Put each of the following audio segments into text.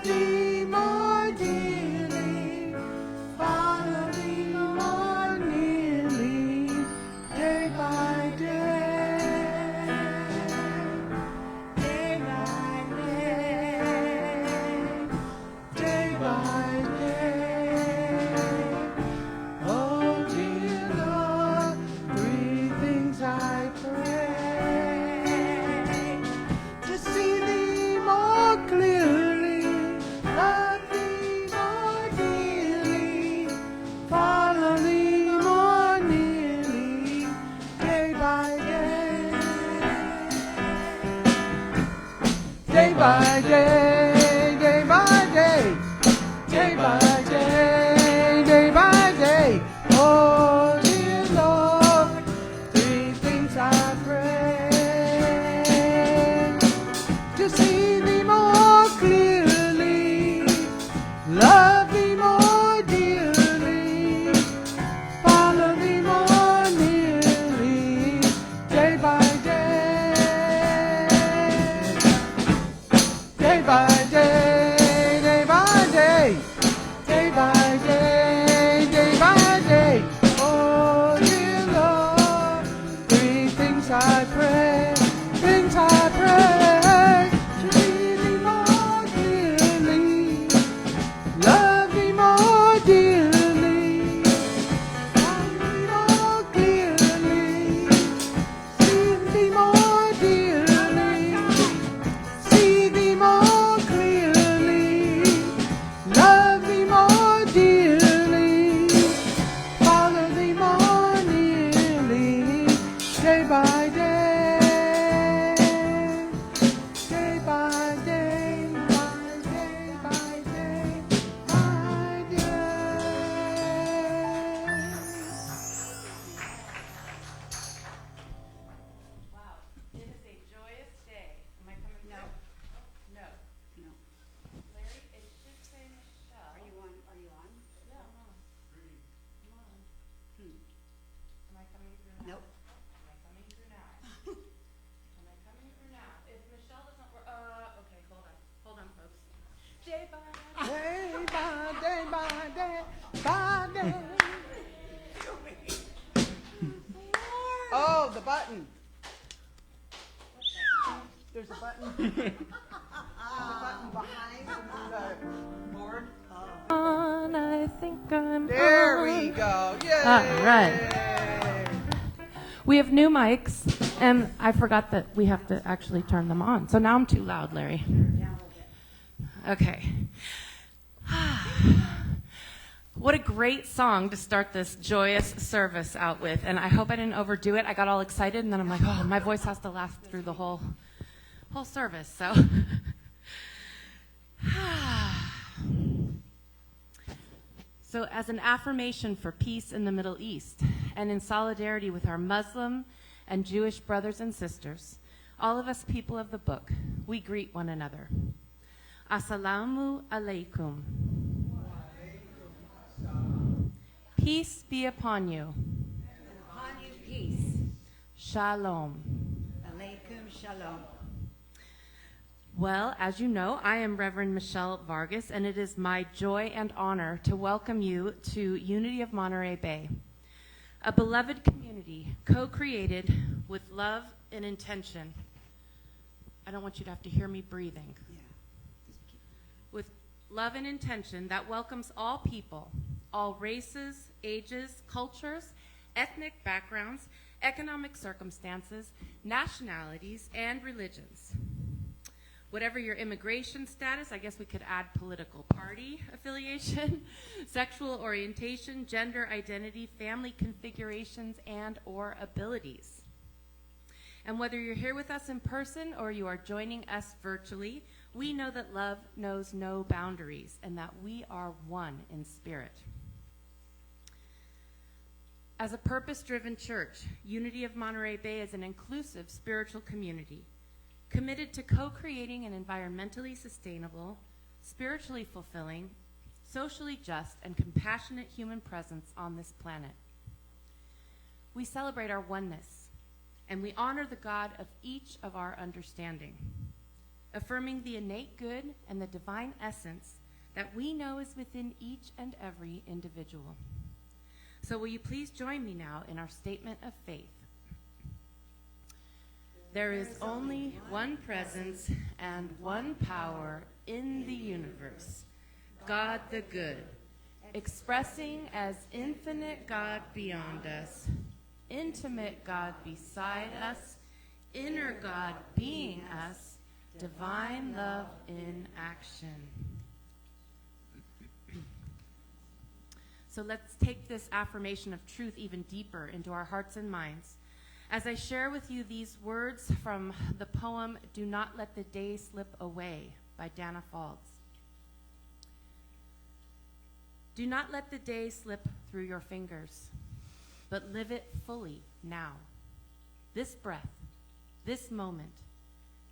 thee more dearly, follow thee more nearly, day by day, day by day, day by day. Oh dear Lord, three things I pray: to see thee more clearly, love thee more dearly, follow thee more nearly, day by day, day by day, day by day, day by day, day by day. Oh dear Lord, three things I pray: to see thee more clearly, love thee more dearly, follow thee more nearly, day by day, day by day, day by day, day by day, day by day. Oh dear Lord, three things I pray, things I pray: to see thee more clearly, love thee more dearly, love thee more clearly, see thee more dearly, see thee more clearly, love thee more dearly, follow thee more nearly, day by day, day by day, by day, by day, by day. Wow, it is a joyous day. Am I coming through? No. No. Larry, it should say Michelle. Are you on? Are you on? Yeah, I'm on. I'm on. Hmm. Am I coming through now? Nope. Am I coming through now? Am I coming through now? If Michelle doesn't work, okay, hold on. Hold on, folks. Day by Day by day, by day, by day. Oh, the button. There's a button. There's a button behind the board. on, I think I'm There on. we go. Yay! All right. We have new mics, and I forgot that we have to actually turn them on. So now I'm too loud, Larry. Okay. What a great song to start this joyous service out with. And I hope I didn't overdo it. I got all excited, and then I'm like, oh, my voice has to last through the whole service. So, so as an affirmation for peace in the Middle East, and in solidarity with our Muslim and Jewish brothers and sisters, all of us people of the book, we greet one another. Assalamu alaikum. Peace be upon you. Upon you peace. Shalom. Alaikum shalom. Well, as you know, I am Reverend Michelle Vargas, and it is my joy and honor to welcome you to Unity of Monterey Bay, a beloved community co-created with love and intention. I don't want you to have to hear me breathing. Yeah. With love and intention that welcomes all people, all races, ages, cultures, ethnic backgrounds, economic circumstances, nationalities, and religions. Whatever your immigration status, I guess we could add political party affiliation, sexual orientation, gender identity, family configurations, and or abilities. And whether you're here with us in person or you are joining us virtually, we know that love knows no boundaries and that we are one in spirit. As a purpose-driven church, Unity of Monterey Bay is an inclusive spiritual community committed to co-creating an environmentally sustainable, spiritually fulfilling, socially just, and compassionate human presence on this planet. We celebrate our oneness, and we honor the God of each of our understanding, affirming the innate good and the divine essence that we know is within each and every individual. So will you please join me now in our statement of faith? There is only one presence and one power in the universe, God the good, expressing as infinite God beyond us, intimate God beside us, inner God being us, divine love in action. So let's take this affirmation of truth even deeper into our hearts and minds. As I share with you these words from the poem, Do Not Let the Day Slip Away by Dana Falls. Do not let the day slip through your fingers, but live it fully now. This breath, this moment,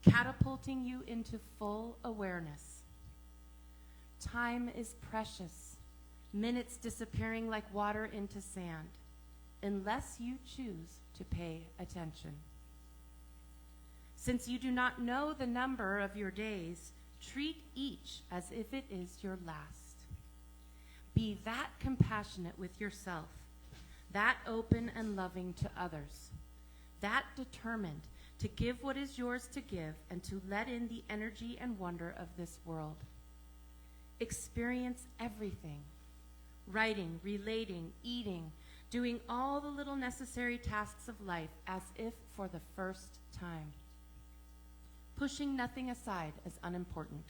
catapulting you into full awareness. Time is precious, minutes disappearing like water into sand, unless you choose to pay attention. Since you do not know the number of your days, treat each as if it is your last. Be that compassionate with yourself, that open and loving to others, that determined to give what is yours to give and to let in the energy and wonder of this world. Experience everything, writing, relating, eating, doing all the little necessary tasks of life as if for the first time, pushing nothing aside as unimportant.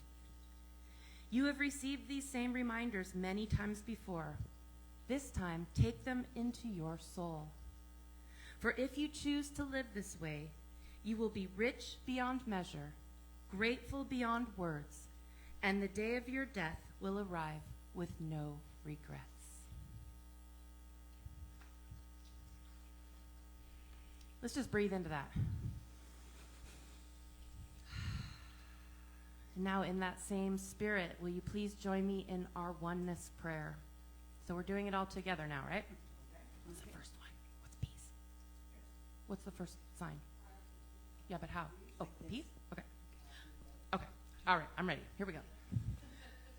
You have received these same reminders many times before. This time, take them into your soul. For if you choose to live this way, you will be rich beyond measure, grateful beyond words, and the day of your death will arrive with no regrets. Let's just breathe into that. Now, in that same spirit, will you please join me in our oneness prayer? So we're doing it all together now, right? What's the first one? What's peace? What's the first sign? Yeah, but how? Oh, peace? Okay. Okay. All right, I'm ready. Here we go.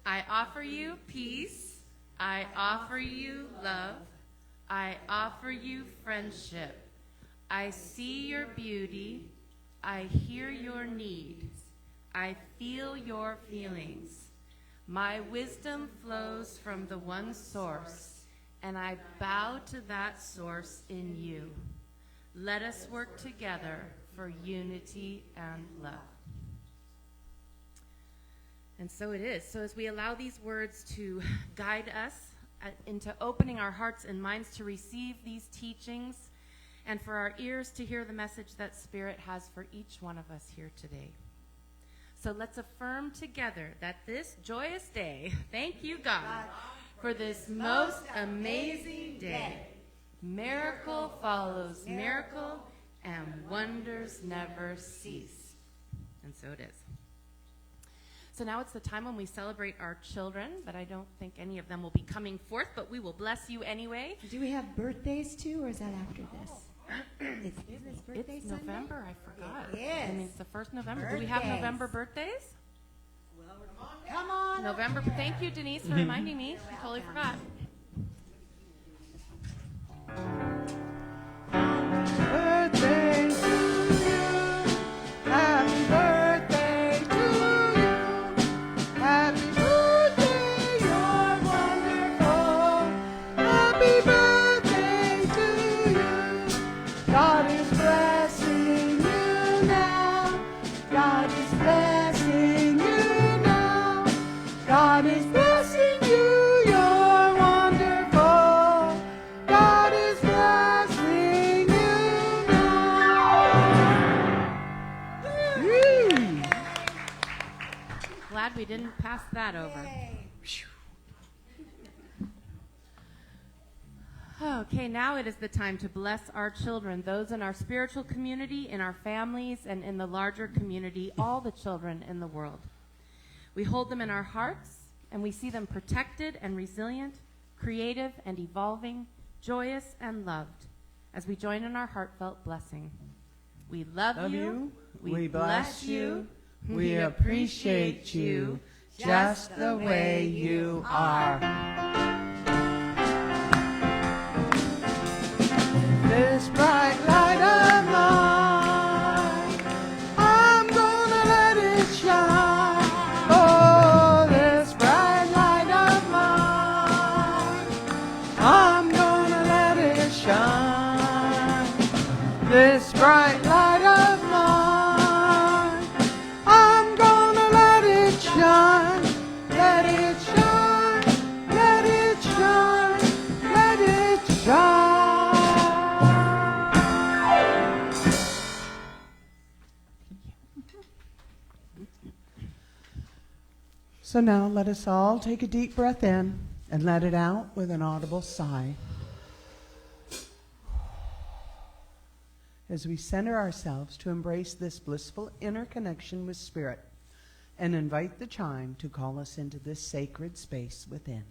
I offer you peace. I offer you love. I offer you friendship. I see your beauty. I hear your needs. I feel your feelings. My wisdom flows from the one source, and I bow to that source in you. Let us work together for unity and love. And so it is. So as we allow these words to guide us into opening our hearts and minds to receive these teachings, and for our ears to hear the message that Spirit has for each one of us here today. So let's affirm together that this joyous day, thank you, God, for this most amazing day. Miracle follows miracle, and wonders never cease. And so it is. So now it's the time when we celebrate our children, but I don't think any of them will be coming forth, but we will bless you anyway. Do we have birthdays too, or is that after this? It's birthday It's Sunday? November, I forgot. It is. I mean, it's the first November. Do we have Birthdays. November birthdays? Come on. November. Thank you, Denise, for reminding me. I totally forgot. Birthday to you. Happy birthday to you. Happy birthday, you're wonderful. Happy birthday to you. God is blessing you now. God is blessing you now. God is blessing you, you're wonderful. God is blessing you now. Woo. Glad we didn't pass that over. Yay. Okay, now it is the time to bless our children, those in our spiritual community, in our families, and in the larger community, all the children in the world. We hold them in our hearts, and we see them protected and resilient, creative and evolving, joyous and loved, as we join in our heartfelt blessing. We love you. We bless you. We appreciate you just the way you are. This bright light of mine, I'm gonna let it shine. Oh, this bright light of mine, I'm gonna let it shine. This bright light of mine, I'm gonna let it shine. Let it shine, let it shine, let it shine. So now let us all take a deep breath in and let it out with an audible sigh. As we center ourselves to embrace this blissful inner connection with Spirit and invite the chime to call us into this sacred space within.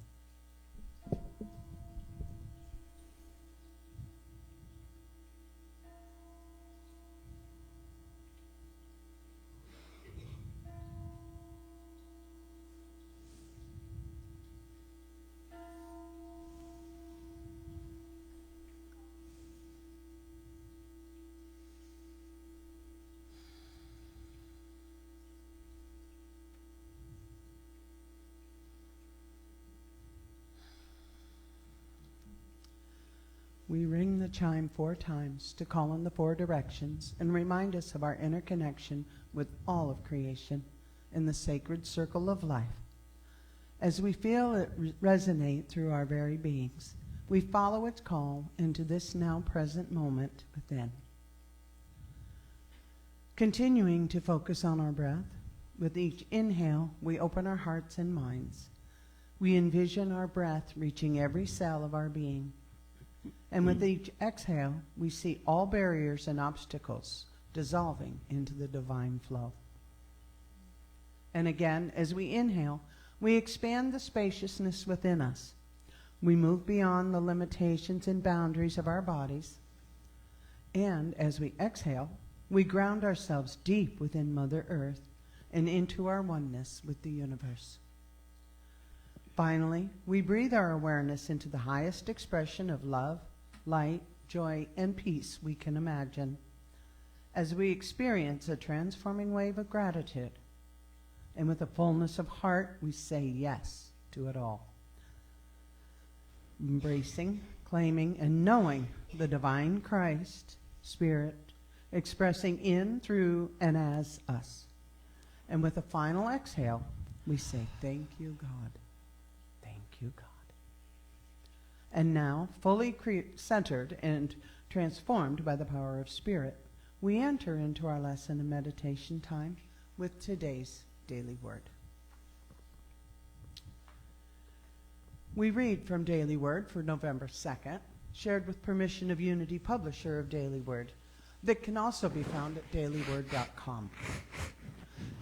We ring the chime 4 times to call in the 4 directions and remind us of our inner connection with all of creation in the sacred circle of life. As we feel it resonate through our very beings, we follow its call into this now present moment within. Continuing to focus on our breath, with each inhale, we open our hearts and minds. We envision our breath reaching every cell of our being. And with each exhale, we see all barriers and obstacles dissolving into the divine flow. And again, as we inhale, we expand the spaciousness within us. We move beyond the limitations and boundaries of our bodies. And as we exhale, we ground ourselves deep within Mother Earth and into our oneness with the universe. Finally, we breathe our awareness into the highest expression of love, light, joy, and peace we can imagine, as we experience a transforming wave of gratitude. And with a fullness of heart, we say yes to it all. Embracing, claiming, and knowing the divine Christ, Spirit, expressing in, through, and as us. And with a final exhale, we say, thank you, God. Thank you, God. And now, fully centered and transformed by the power of Spirit, we enter into our lesson and meditation time with today's Daily Word. We read from Daily Word for November 2nd, shared with permission of Unity, publisher of Daily Word, that can also be found at dailyword.com.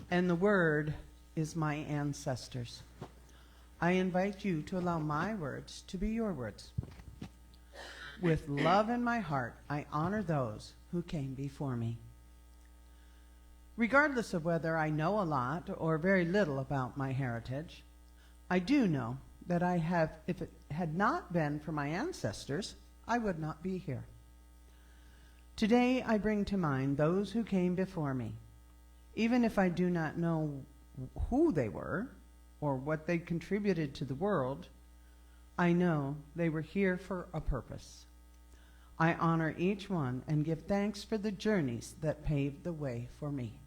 And the word is my ancestors. I invite you to allow my words to be your words. With love in my heart, I honor those who came before me. Regardless of whether I know a lot or very little about my heritage, I do know that if it had not been for my ancestors, I would not be here. Today I bring to mind those who came before me. Even if I do not know who they were or what they contributed to the world, I know they were here for a purpose. I honor each one and give thanks for the journeys that paved the way for me.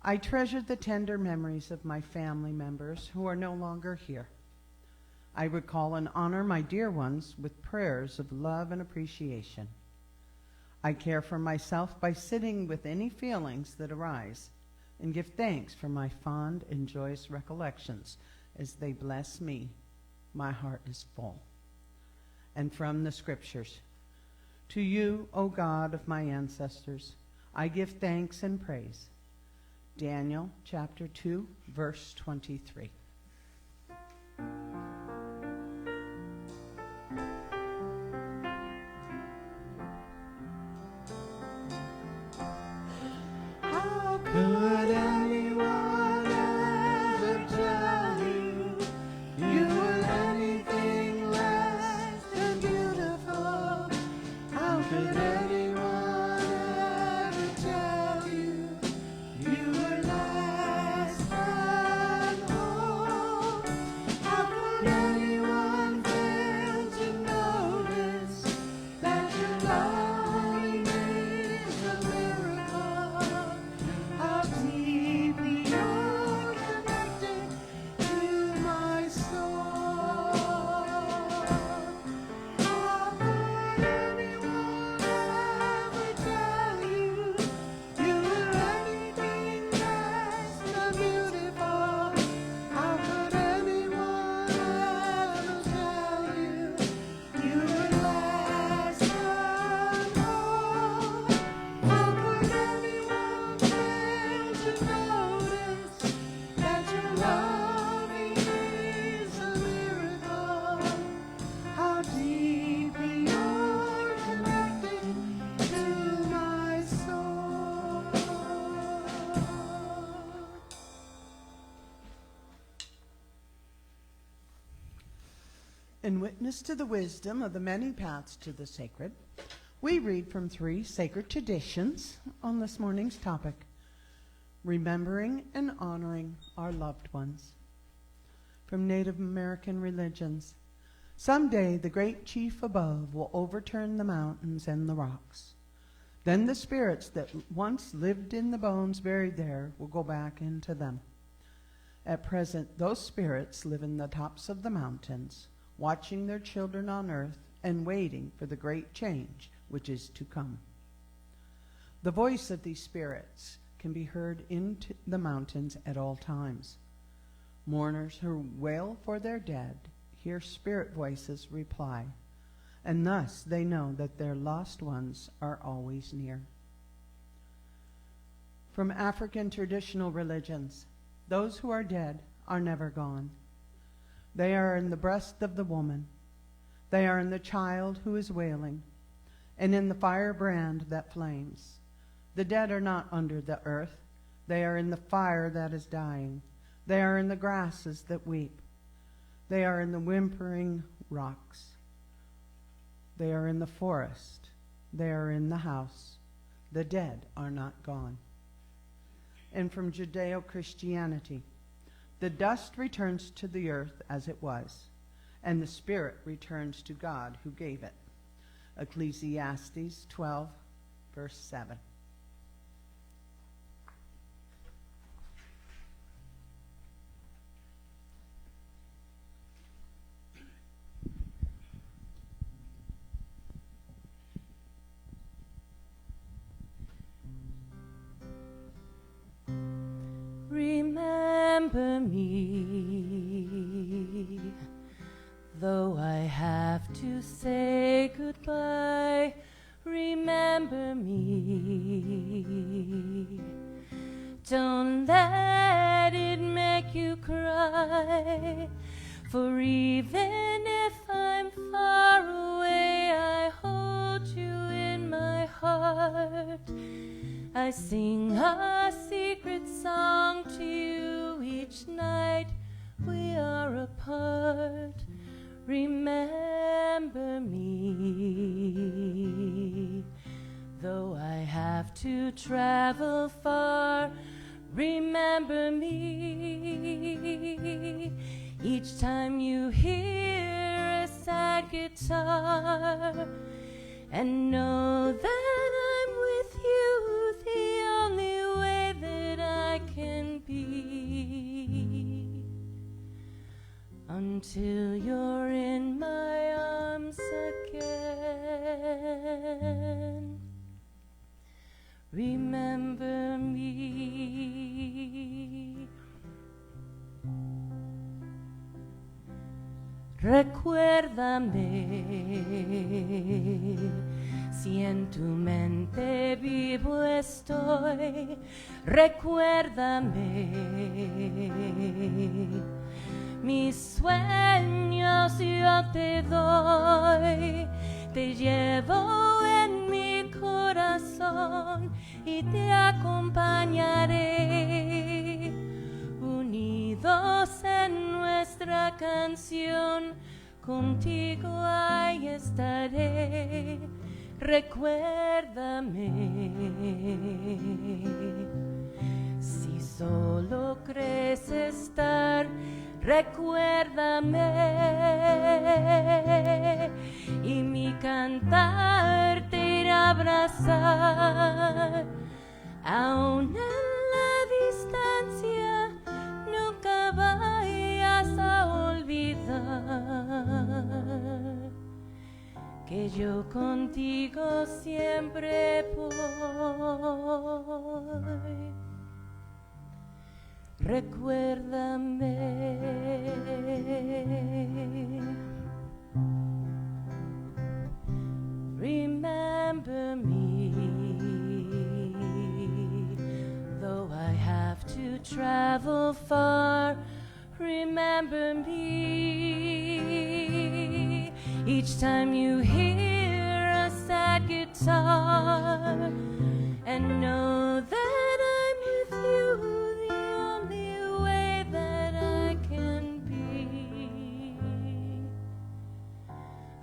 I treasure the tender memories of my family members who are no longer here. I recall and honor my dear ones with prayers of love and appreciation. I care for myself by sitting with any feelings that arise and give thanks for my fond and joyous recollections as they bless me. My heart is full. And from the scriptures, to you, O God of my ancestors, I give thanks and praise. Daniel chapter 2, verse 23. How could In witness to the wisdom of the many paths to the sacred, we read from 3 sacred traditions on this morning's topic, remembering and honoring our loved ones. From Native American religions, someday the great chief above will overturn the mountains and the rocks. Then the spirits that once lived in the bones buried there will go back into them. At present, those spirits live in the tops of the mountains, watching their children on earth and waiting for the great change which is to come. The voice of these spirits can be heard into the mountains at all times. Mourners who wail for their dead hear spirit voices reply, and thus they know that their lost ones are always near. From African traditional religions, those who are dead are never gone. They are in the breast of the woman. They are in the child who is wailing, and in the firebrand that flames. The dead are not under the earth. They are in the fire that is dying. They are in the grasses that weep. They are in the whimpering rocks. They are in the forest. They are in the house. The dead are not gone. And from Judeo-Christianity, the dust returns to the earth as it was, and the spirit returns to God who gave it. Ecclesiastes 12, verse 7. Remember me, though I have to say goodbye. Remember me, don't let it make you cry, for even if I'm far away, I hold you in my heart. I sing a secret song to you each night we are apart. Remember me, though I have to travel far. Remember me, each time you hear a sad guitar, and know that I'm with you the only way that I can be, until you're in my arms again. Remember me. Recuérdame, si en tu mente vivo estoy. Recuérdame, mis sueños yo te doy. Te llevo en mi corazón y te acompañaré, unidos en nuestra canción, contigo ahí estaré. Recuérdame, si solo crees estar, recuérdame, y mi cantar te irá a abrazar, aún en la distancia. Nunca vayas a olvidar que yo contigo siempre voy. Recuérdame. Remember me, though I have to travel far. Remember me, each time you hear a sad guitar, and know that I'm with you the only way that I can be,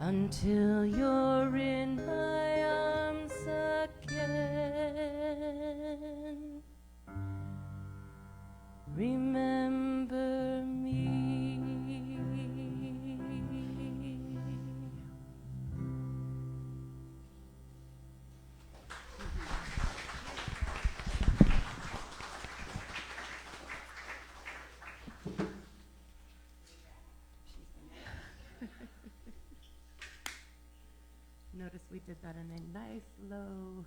until you're in my arms again. Remember me. Notice we did that in a nice low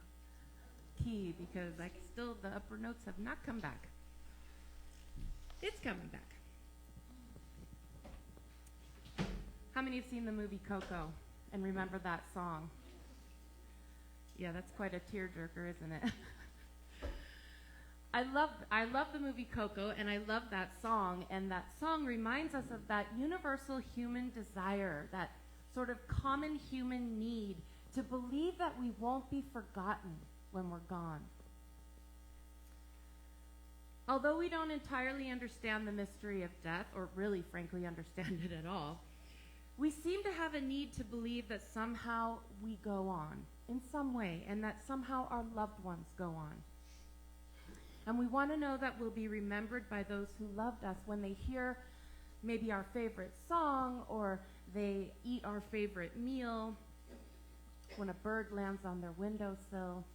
key because the upper notes have not come back. It's coming back. How many have seen the movie Coco and remember that song? Yeah, that's quite a tearjerker, isn't it? I love the movie Coco, and I love that song, and that song reminds us of that universal human desire, that sort of common human need to believe that we won't be forgotten when we're gone. Although we don't entirely understand the mystery of death, or really, frankly, understand it at all, we seem to have a need to believe that somehow we go on in some way, and that somehow our loved ones go on. And we want to know that we'll be remembered by those who loved us when they hear maybe our favorite song, or they eat our favorite meal, when a bird lands on their windowsill.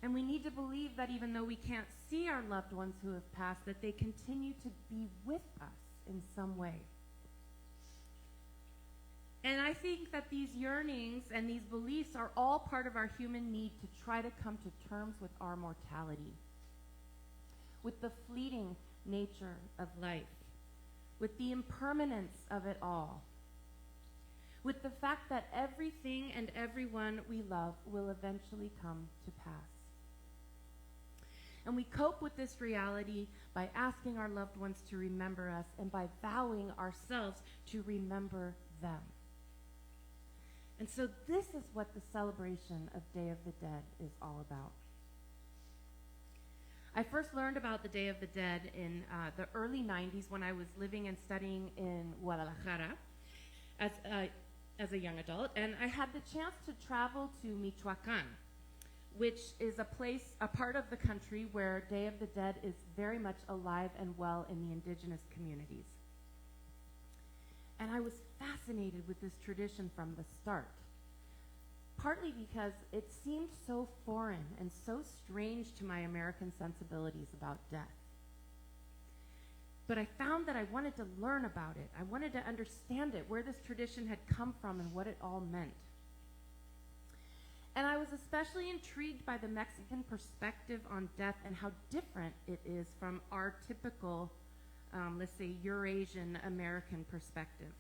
And we need to believe that even though we can't see our loved ones who have passed, that they continue to be with us in some way. And I think that these yearnings and these beliefs are all part of our human need to try to come to terms with our mortality, with the fleeting nature of life, with the impermanence of it all, with the fact that everything and everyone we love will eventually come to pass. And we cope with this reality by asking our loved ones to remember us and by vowing ourselves to remember them. And so this is what the celebration of Day of the Dead is all about. I first learned about the Day of the Dead in the early 90s when I was living and studying in Guadalajara as a young adult, and I had the chance to travel to Michoacan, which is a part of the country where Day of the Dead is very much alive and well in the indigenous communities. And I was fascinated with this tradition from the start, partly because it seemed so foreign and so strange to my American sensibilities about death. But I found that I wanted to learn about it. I wanted to understand it, where this tradition had come from and what it all meant. And I was especially intrigued by the Mexican perspective on death and how different it is from our typical, let's say, Eurasian American perspective.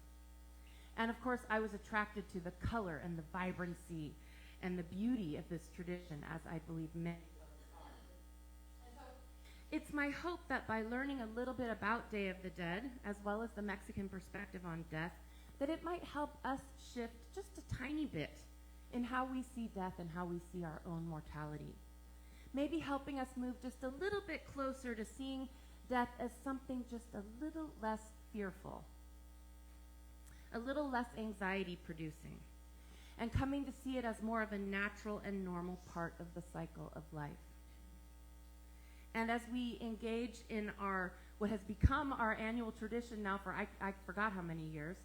And of course, I was attracted to the color and the vibrancy and the beauty of this tradition, as I believe many others are. And so it's my hope that by learning a little bit about Day of the Dead, as well as the Mexican perspective on death, that it might help us shift just a tiny bit in how we see death and how we see our own mortality. Maybe helping us move just a little bit closer to seeing death as something just a little less fearful, a little less anxiety-producing, and coming to see it as more of a natural and normal part of the cycle of life. And as we engage in what has become our annual tradition now for I forgot how many years,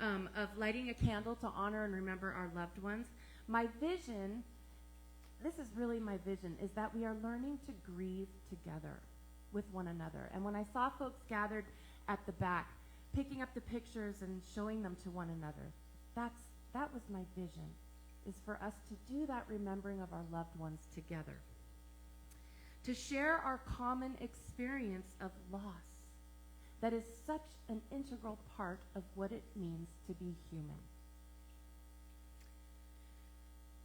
of lighting a candle to honor and remember our loved ones, my vision, this is really my vision, is that we are learning to grieve together with one another. And when I saw folks gathered at the back, picking up the pictures and showing them to one another, that was my vision, is for us to do that remembering of our loved ones together, to share our common experience of loss that is such an integral part of what it means to be human.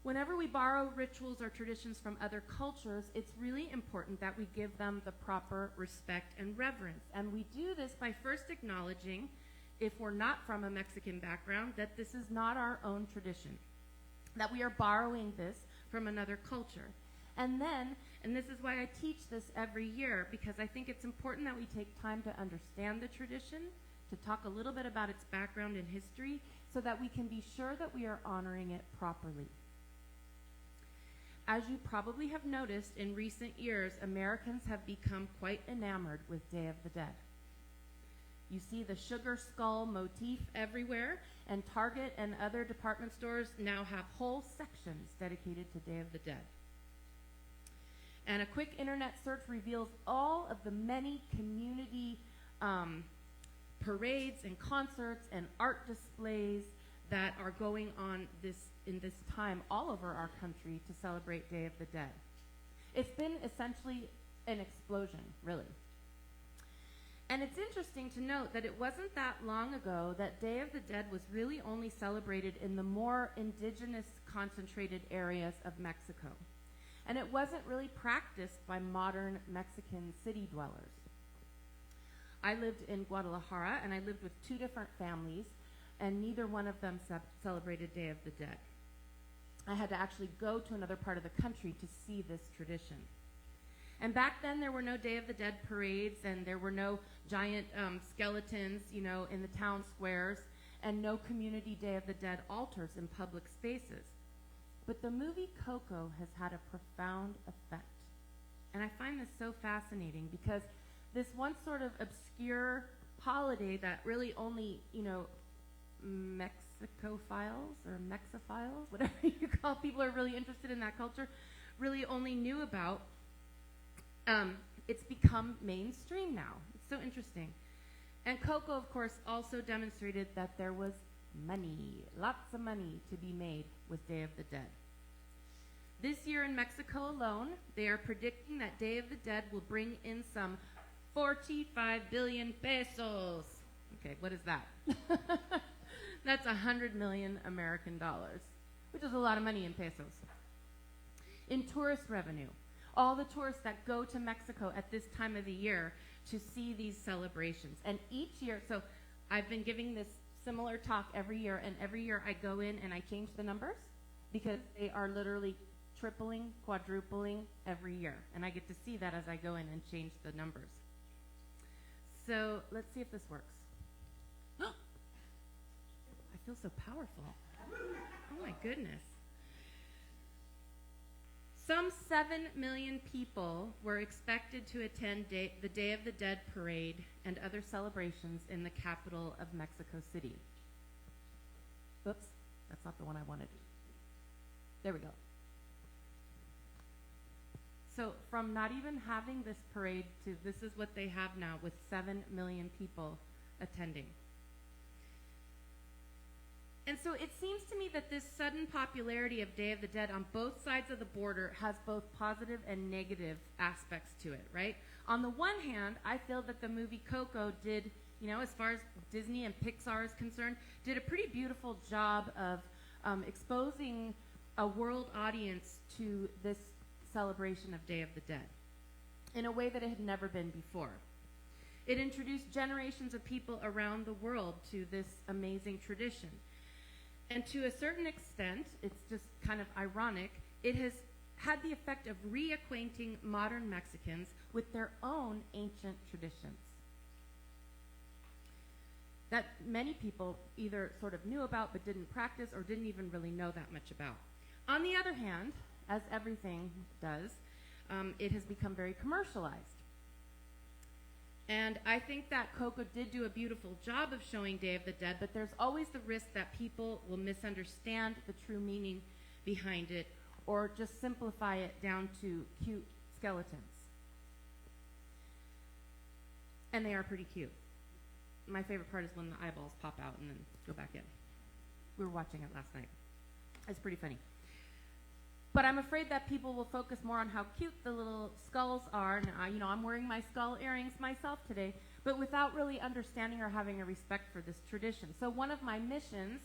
Whenever we borrow rituals or traditions from other cultures, it's really important that we give them the proper respect and reverence. And we do this by first acknowledging, if we're not from a Mexican background, that this is not our own tradition, that we are borrowing this from another culture. And then, and this is why I teach this every year, because I think it's important that we take time to understand the tradition, to talk a little bit about its background and history so that we can be sure that we are honoring it properly. As you probably have noticed in recent years, Americans have become quite enamored with Day of the Dead. You see the sugar skull motif everywhere, and Target and other department stores now have whole sections dedicated to Day of the Dead. And a quick internet search reveals all of the many community parades and concerts and art displays that are going on in this time all over our country to celebrate Day of the Dead. It's been essentially an explosion, really. And it's interesting to note that it wasn't that long ago that Day of the Dead was really only celebrated in the more indigenous concentrated areas of Mexico. And it wasn't really practiced by modern Mexican city dwellers. I lived in Guadalajara, and I lived with two different families, and neither one of them celebrated Day of the Dead. I had to actually go to another part of the country to see this tradition. And back then, there were no Day of the Dead parades, and there were no giant skeletons, in the town squares, and no community Day of the Dead altars in public spaces. But the movie Coco has had a profound effect. And I find this so fascinating because this one sort of obscure holiday that really only, Mexicophiles or Mexophiles, whatever you call people who are really interested in that culture, really only knew about, it's become mainstream now. It's so interesting. And Coco, of course, also demonstrated that there was money, lots of money to be made with Day of the Dead. This year in Mexico alone, they are predicting that Day of the Dead will bring in some 45 billion pesos. Okay, what is that? That's 100 million American dollars, which is a lot of money in pesos. In tourist revenue, all the tourists that go to Mexico at this time of the year to see these celebrations. And each year, so I've been giving this similar talk every year, and every year I go in and I change the numbers because they are literally tripling, quadrupling every year. And I get to see that as I go in and change the numbers. So let's see if this works. I feel so powerful. Oh my goodness. Some 7 million people were expected to attend the Day of the Dead parade and other celebrations in the capital of Mexico City. Oops, that's not the one I wanted. There we go. So from not even having this parade to this is what they have now with 7 million people attending. And so it seems to me that this sudden popularity of Day of the Dead on both sides of the border has both positive and negative aspects to it, right? On the one hand, I feel that the movie Coco did, as far as Disney and Pixar is concerned, did a pretty beautiful job of exposing a world audience to this celebration of Day of the Dead in a way that it had never been before. It introduced generations of people around the world to this amazing tradition. And to a certain extent, it's just kind of ironic, it has had the effect of reacquainting modern Mexicans with their own ancient traditions that many people either sort of knew about but didn't practice or didn't even really know that much about. On the other hand, as everything does, it has become very commercialized. And I think that Coco did do a beautiful job of showing Day of the Dead, but there's always the risk that people will misunderstand the true meaning behind it or just simplify it down to cute skeletons. And they are pretty cute. My favorite part is when the eyeballs pop out and then go back in. We were watching it last night. It's pretty funny. But I'm afraid that people will focus more on how cute the little skulls are. And, I'm wearing my skull earrings myself today, but without really understanding or having a respect for this tradition. So one of my missions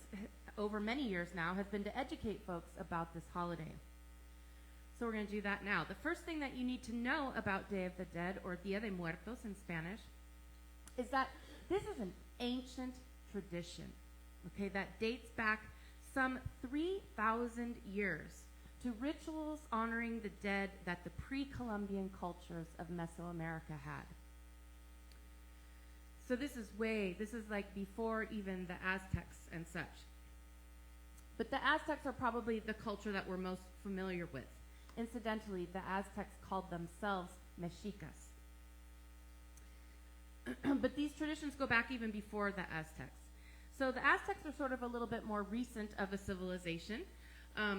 over many years now has been to educate folks about this holiday. So we're going to do that now. The first thing that you need to know about Day of the Dead, or Dia de Muertos in Spanish, is that this is an ancient tradition, okay, that dates back some 3,000 years to rituals honoring the dead that the pre-Columbian cultures of Mesoamerica had. So this is like before even the Aztecs and such. But the Aztecs are probably the culture that we're most familiar with. Incidentally, the Aztecs called themselves Mexicas. But these traditions go back even before the Aztecs. So the Aztecs are sort of a little bit more recent of a civilization,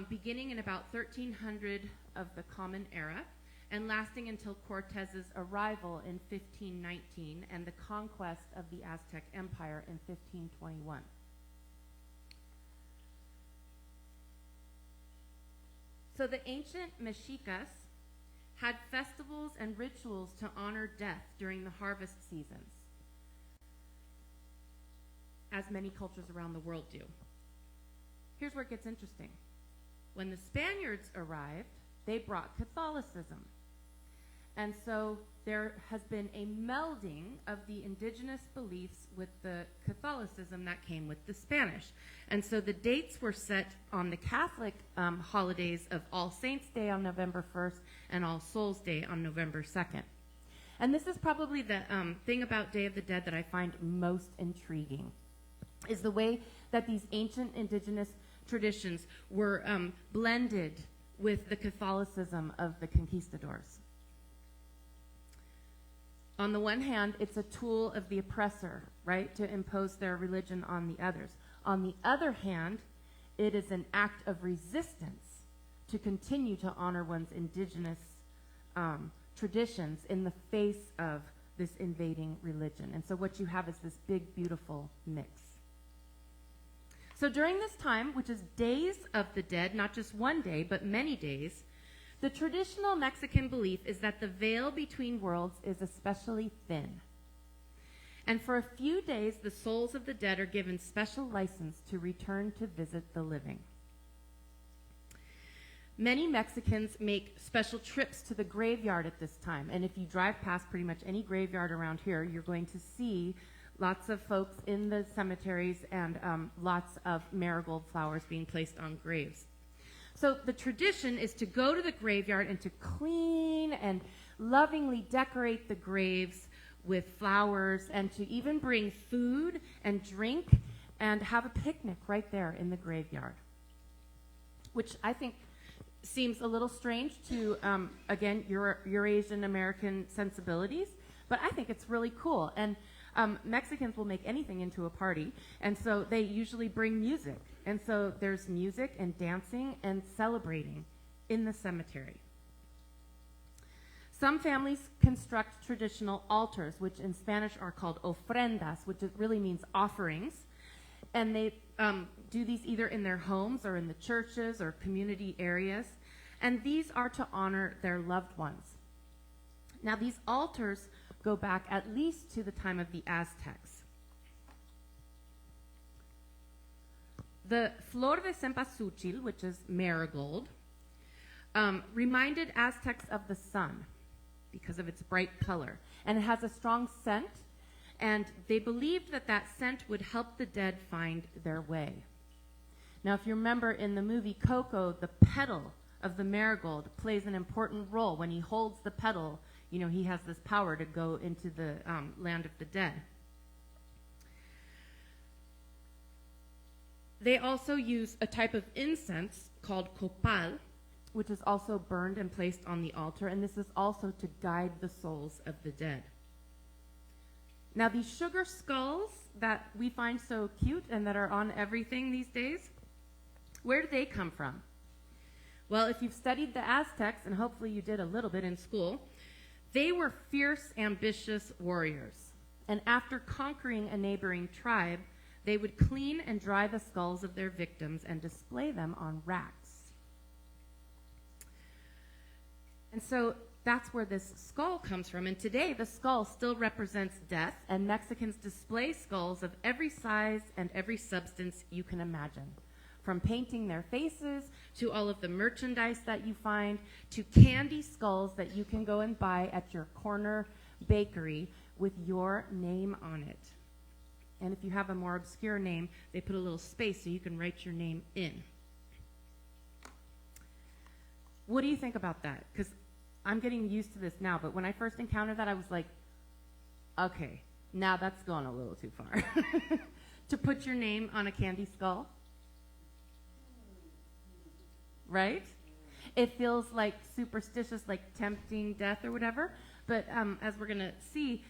beginning in about 1300 of the Common Era and lasting until Cortez's arrival in 1519 and the conquest of the Aztec Empire in 1521. So the ancient Mexicas had festivals and rituals to honor death during the harvest seasons, as many cultures around the world do. Here's where it gets interesting. When the Spaniards arrived, they brought Catholicism. And so there has been a melding of the indigenous beliefs with the Catholicism that came with the Spanish. And so the dates were set on the Catholic holidays of All Saints' Day on November 1st and All Souls' Day on November 2nd. And this is probably the thing about Day of the Dead that I find most intriguing, is the way that these ancient indigenous traditions were blended with the Catholicism of the conquistadors. On the one hand, it's a tool of the oppressor, right, to impose their religion on the others. On the other hand, it is an act of resistance to continue to honor one's indigenous traditions in the face of this invading religion. And so what you have is this big, beautiful mix. So during this time, which is Days of the Dead, not just one day, but many days, the traditional Mexican belief is that the veil between worlds is especially thin. And for a few days, the souls of the dead are given special license to return to visit the living. Many Mexicans make special trips to the graveyard at this time. And if you drive past pretty much any graveyard around here, you're going to see lots of folks in the cemeteries and lots of marigold flowers being placed on graves. So the tradition is to go to the graveyard and to clean and lovingly decorate the graves with flowers and to even bring food and drink and have a picnic right there in the graveyard, which I think seems a little strange to, again, Eurasian American sensibilities, but I think it's really cool. And Mexicans will make anything into a party, and so they usually bring music. And so there's music and dancing and celebrating in the cemetery. Some families construct traditional altars, which in Spanish are called ofrendas, which really means offerings. And they do these either in their homes or in the churches or community areas. And these are to honor their loved ones. Now, these altars go back at least to the time of the Aztecs. The flor de cempasúchil, which is marigold, reminded Aztecs of the sun because of its bright color. And it has a strong scent, and they believed that that scent would help the dead find their way. Now, if you remember in the movie Coco, the petal of the marigold plays an important role. When he holds the petal, you know, he has this power to go into the land of the dead. They also use a type of incense called copal, which is also burned and placed on the altar, and this is also to guide the souls of the dead. Now, these sugar skulls that we find so cute and that are on everything these days, where do they come from? Well, if you've studied the Aztecs, and hopefully you did a little bit in school, they were fierce, ambitious warriors. And after conquering a neighboring tribe, they would clean and dry the skulls of their victims and display them on racks. And so that's where this skull comes from. And today, the skull still represents death, and Mexicans display skulls of every size and every substance you can imagine. From painting their faces, to all of the merchandise that you find, to candy skulls that you can go and buy at your corner bakery with your name on it. And if you have a more obscure name, they put a little space so you can write your name in. What do you think about that? Because I'm getting used to this now, but when I first encountered that, I was like, okay, Now that's going a little too far. To put your name on a candy skull. Right? It feels like superstitious, like tempting death or whatever. But as we're going to see,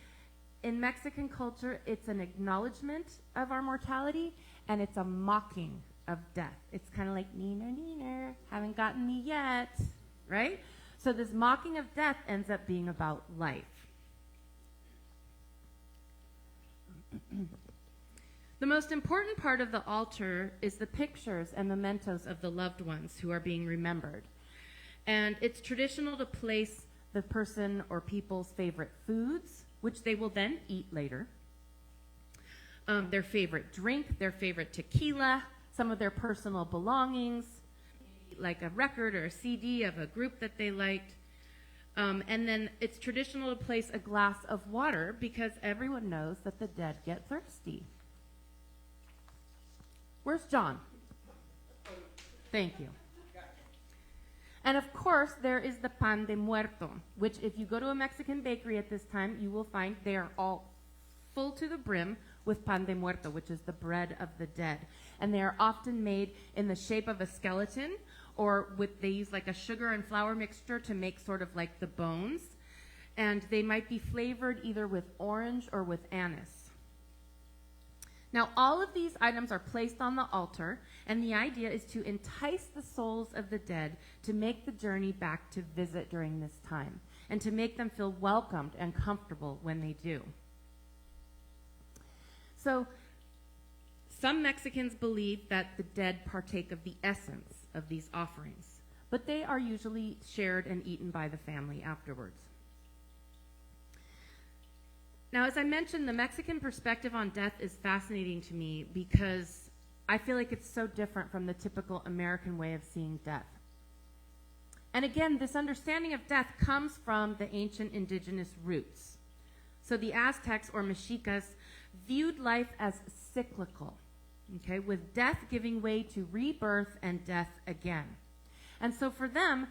in Mexican culture, it's an acknowledgement of our mortality, and it's a mocking of death. It's kind of like, neener, neener, haven't gotten me yet, right? So this mocking of death ends up being about life. The most important part of the altar is the pictures and mementos of the loved ones who are being remembered. And it's traditional to place the person or people's favorite foods, which they will then eat later, their favorite drink, their favorite tequila, some of their personal belongings, like a record or a CD of a group that they liked. And then it's traditional to place a glass of water because everyone knows that the dead get thirsty. Where's John? Thank you. And of course, there is the pan de muerto, which if you go to a Mexican bakery at this time, you will find they are all full to the brim with pan de muerto, which is the bread of the dead. And they are often made in the shape of a skeleton, or they use like a sugar and flour mixture to make sort of like the bones. And they might be flavored either with orange or with anise. Now, all of these items are placed on the altar, and the idea is to entice the souls of the dead to make the journey back to visit during this time, and to make them feel welcomed and comfortable when they do. So, some Mexicans believe that the dead partake of the essence of these offerings, but they are usually shared and eaten by the family afterwards. Now, as I mentioned, the Mexican perspective on death is fascinating to me because I feel like it's so different from the typical American way of seeing death. And again, this understanding of death comes from the ancient indigenous roots. So the Aztecs or Mexicas viewed life as cyclical, okay, with death giving way to rebirth and death again. And so for them,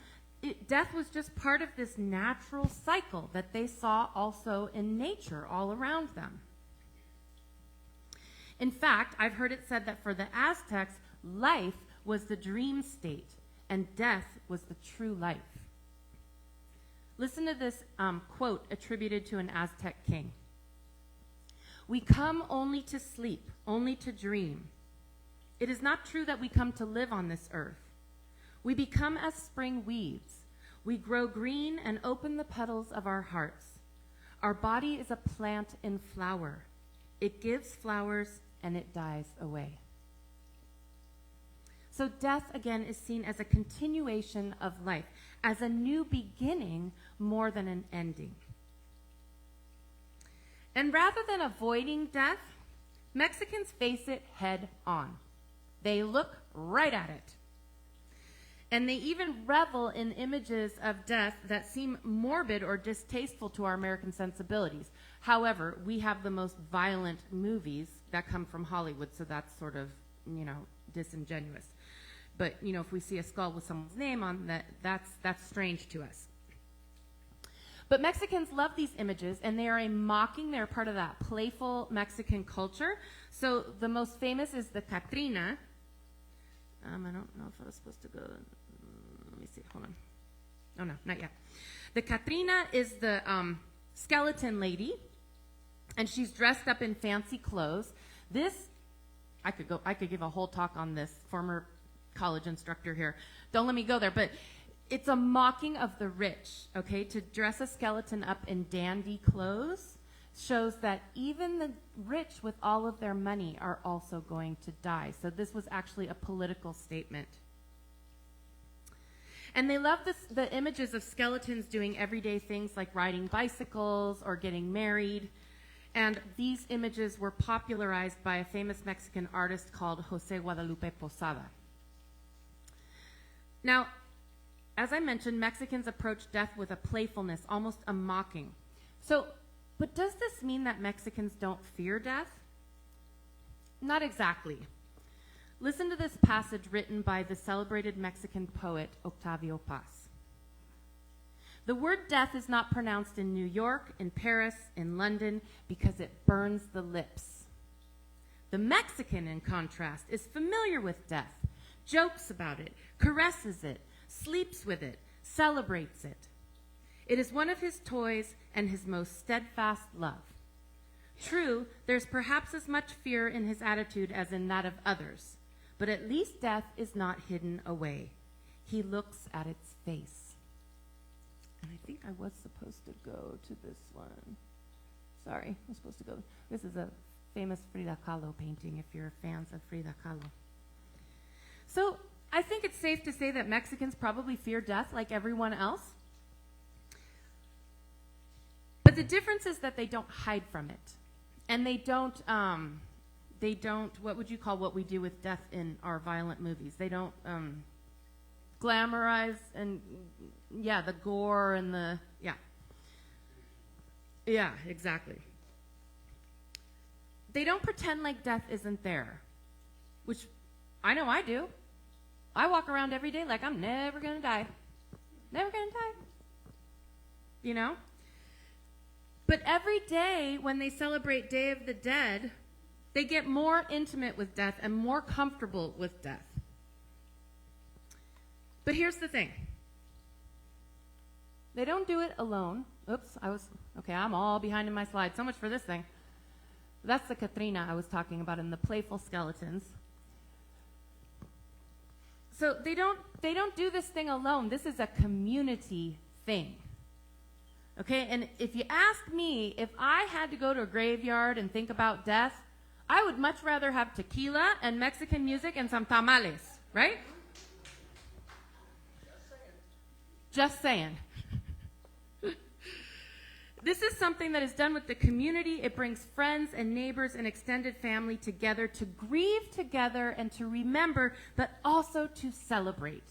death was just part of this natural cycle that they saw also in nature all around them. In fact, I've heard it said that for the Aztecs, life was the dream state and death was the true life. Listen to this quote attributed to an Aztec king. "We come only to sleep, only to dream. It is not true that we come to live on this earth. We become as spring weeds. We grow green and open the petals of our hearts. Our body is a plant in flower. It gives flowers and it dies away." So death, again, is seen as a continuation of life, as a new beginning more than an ending. And rather than avoiding death, Mexicans face it head on. They look right at it. And they even revel in images of death that seem morbid or distasteful to our American sensibilities. However, we have the most violent movies that come from Hollywood, so that's sort of, disingenuous. But, if we see a skull with someone's name on that, that's strange to us. But Mexicans love these images, and they are they're part of that playful Mexican culture. So the most famous is the Catrina. I don't know if I was supposed to go. Let me see. Hold on. Oh, no, not yet. The Catrina is the skeleton lady, and she's dressed up in fancy clothes. I could give a whole talk on this. Former college instructor here. Don't let me go there, but it's a mocking of the rich, okay? To dress a skeleton up in dandy clothes shows that even the rich with all of their money are also going to die. So this was actually a political statement. And they love the images of skeletons doing everyday things like riding bicycles or getting married. And these images were popularized by a famous Mexican artist called José Guadalupe Posada. Now, as I mentioned, Mexicans approach death with a playfulness, almost a mocking. But does this mean that Mexicans don't fear death? Not exactly. Listen to this passage written by the celebrated Mexican poet Octavio Paz. The word death is not pronounced in New York, in Paris, in London, because it burns the lips. The Mexican, in contrast, is familiar with death, jokes about it, caresses it, sleeps with it, celebrates it. It is one of his toys and his most steadfast love. True, there's perhaps as much fear in his attitude as in that of others, but at least death is not hidden away. He looks at its face. And I think I was supposed to go to this one. Sorry, I was supposed to go. This is a famous Frida Kahlo painting, if you're fans of Frida Kahlo. So I think it's safe to say that Mexicans probably fear death like everyone else. But the difference is that they don't hide from it. And they don't, what would you call what we do with death in our violent movies? They don't glamorize and, the gore and the, Yeah, exactly. They don't pretend like death isn't there, which I know I do. I walk around every day like I'm never going to die. Never going to die. You know? But every day when they celebrate Day of the Dead, they get more intimate with death and more comfortable with death. But here's the thing. They don't do it alone. Oops, I'm all behind in my slide. So much for this thing. That's the Katrina I was talking about in the playful skeletons. So they don't do this thing alone. This is a community thing. Okay, and if you ask me, if I had to go to a graveyard and think about death, I would much rather have tequila and Mexican music and some tamales, right? Just saying. This is something that is done with the community. It brings friends and neighbors and extended family together to grieve together and to remember, but also to celebrate.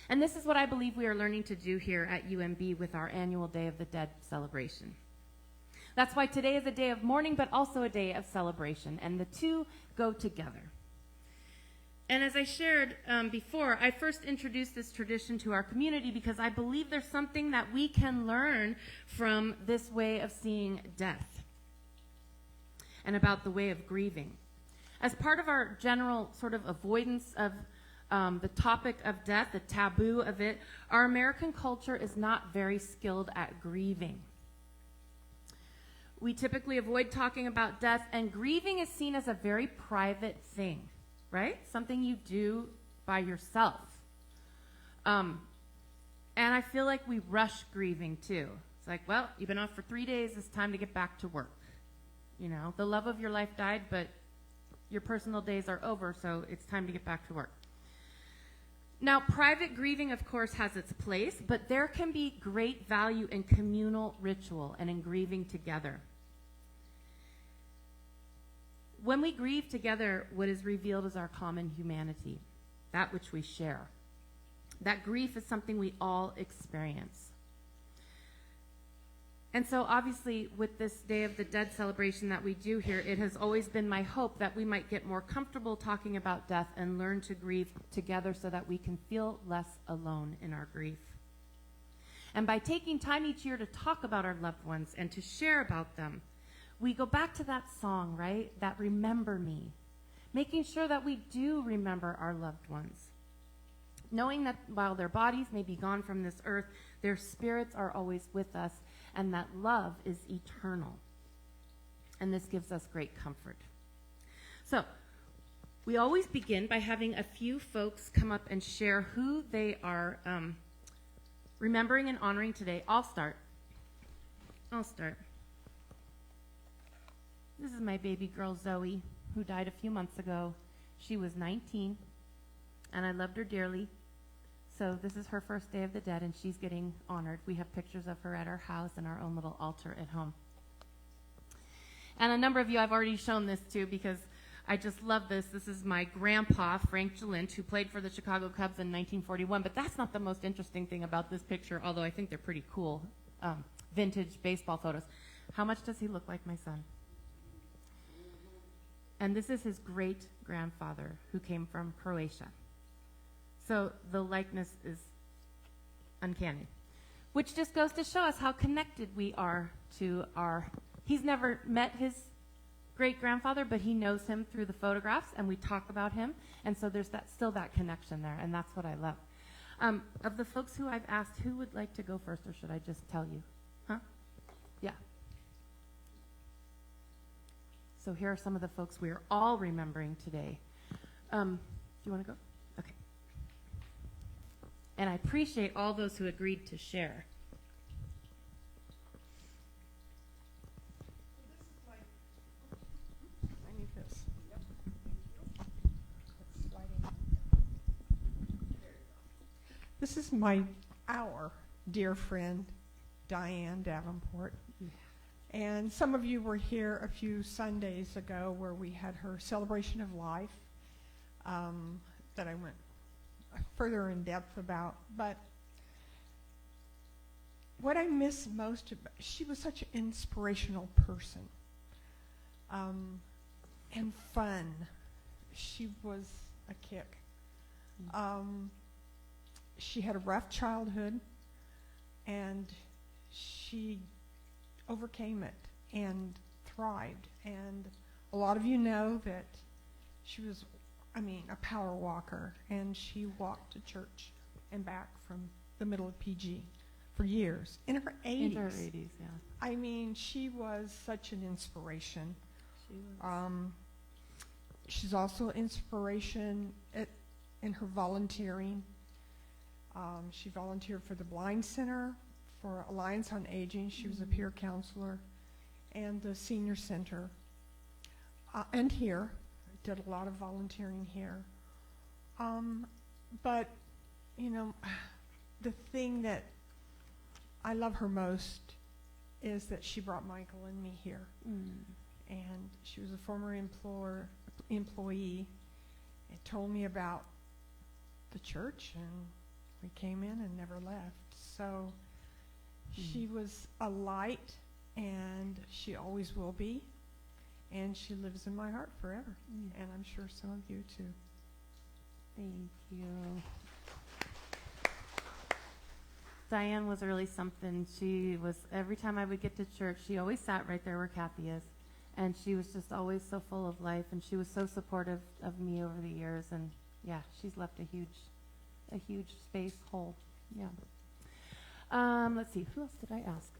And this is what I believe we are learning to do here at UMB with our annual Day of the Dead celebration. That's why today is a day of mourning, but also a day of celebration, and the two go together. And as I shared before, I first introduced this tradition to our community because I believe there's something that we can learn from this way of seeing death and about the way of grieving. As part of our general sort of avoidance of the topic of death, the taboo of it, our American culture is not very skilled at grieving. We typically avoid talking about death, and grieving is seen as a very private thing, right? Something you do by yourself. And I feel like we rush grieving too. It's like, well, you've been off for 3 days, it's time to get back to work. You know, the love of your life died, but your personal days are over, so it's time to get back to work. Now, private grieving, of course, has its place, but there can be great value in communal ritual and in grieving together. When we grieve together, what is revealed is our common humanity, that which we share. That grief is something we all experience. And so obviously with this Day of the Dead celebration that we do here, it has always been my hope that we might get more comfortable talking about death and learn to grieve together so that we can feel less alone in our grief. And by taking time each year to talk about our loved ones and to share about them, we go back to that song, right? That Remember Me. Making sure that we do remember our loved ones. Knowing that while their bodies may be gone from this earth, their spirits are always with us, and that love is eternal. And this gives us great comfort. So, we always begin by having a few folks come up and share who they are remembering and honoring today. I'll start. This is my baby girl, Zoe, who died a few months ago. She was 19, and I loved her dearly. So this is her first Day of the Dead, and she's getting honored. We have pictures of her at our house and our own little altar at home. And a number of you I've already shown this to because I just love this. This is my grandpa, Frank Jalint, who played for the Chicago Cubs in 1941. But that's not the most interesting thing about this picture, although I think they're pretty cool vintage baseball photos. How much does he look like my son? And this is his great-grandfather who came from Croatia. So the likeness is uncanny, which just goes to show us how connected we are to he's never met his great-grandfather, but he knows him through the photographs, and we talk about him, and so there's still that connection there, and that's what I love. Of the folks who I've asked, who would like to go first, or should I just tell you? Huh? Yeah. So here are some of the folks we are all remembering today. Do you want to go? Okay. And I appreciate all those who agreed to share. I need this. This is our dear friend, Diane Davenport. And some of you were here a few Sundays ago where we had her celebration of life that I went further in depth about. But what I miss most, she was such an inspirational person and fun. She was a kick. She had a rough childhood, and she overcame it and thrived. And a lot of you know that she was, a power walker, and she walked to church and back from the middle of PG for years. In her 80s. In her 80s, yeah. She was such an inspiration. She was. She's also an inspiration in her volunteering. She volunteered for the Blind Center, for Alliance on Aging. She was a peer counselor, and the Senior Center. And here, did a lot of volunteering here. But, the thing that I love her most is that she brought Michael and me here. And she was a former employee. It told me about the church, and we came in and never left. So she was a light, and she always will be, and she lives in my heart forever. And I'm sure some of you too. Thank you. Diane was really something. She was, every time I would get to church, she always sat right there where Kathy is. And she was just always so full of life, and she was so supportive of me over the years. And yeah, she's left a huge space hole. Yeah. Let's see, who else did I ask?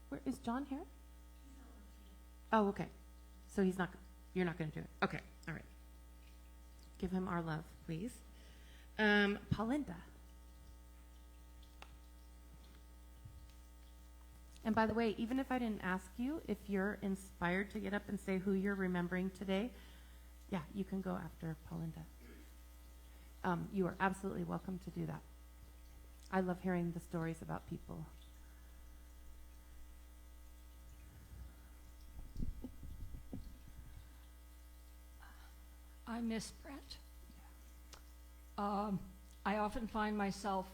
Where is John here? Oh, okay. So you're not going to do it. Okay, all right. Give him our love, please. Paulinda. And by the way, even if I didn't ask you, if you're inspired to get up and say who you're remembering today, yeah, you can go after Paulinda. You are absolutely welcome to do that. I love hearing the stories about people. I miss Brett. I often find myself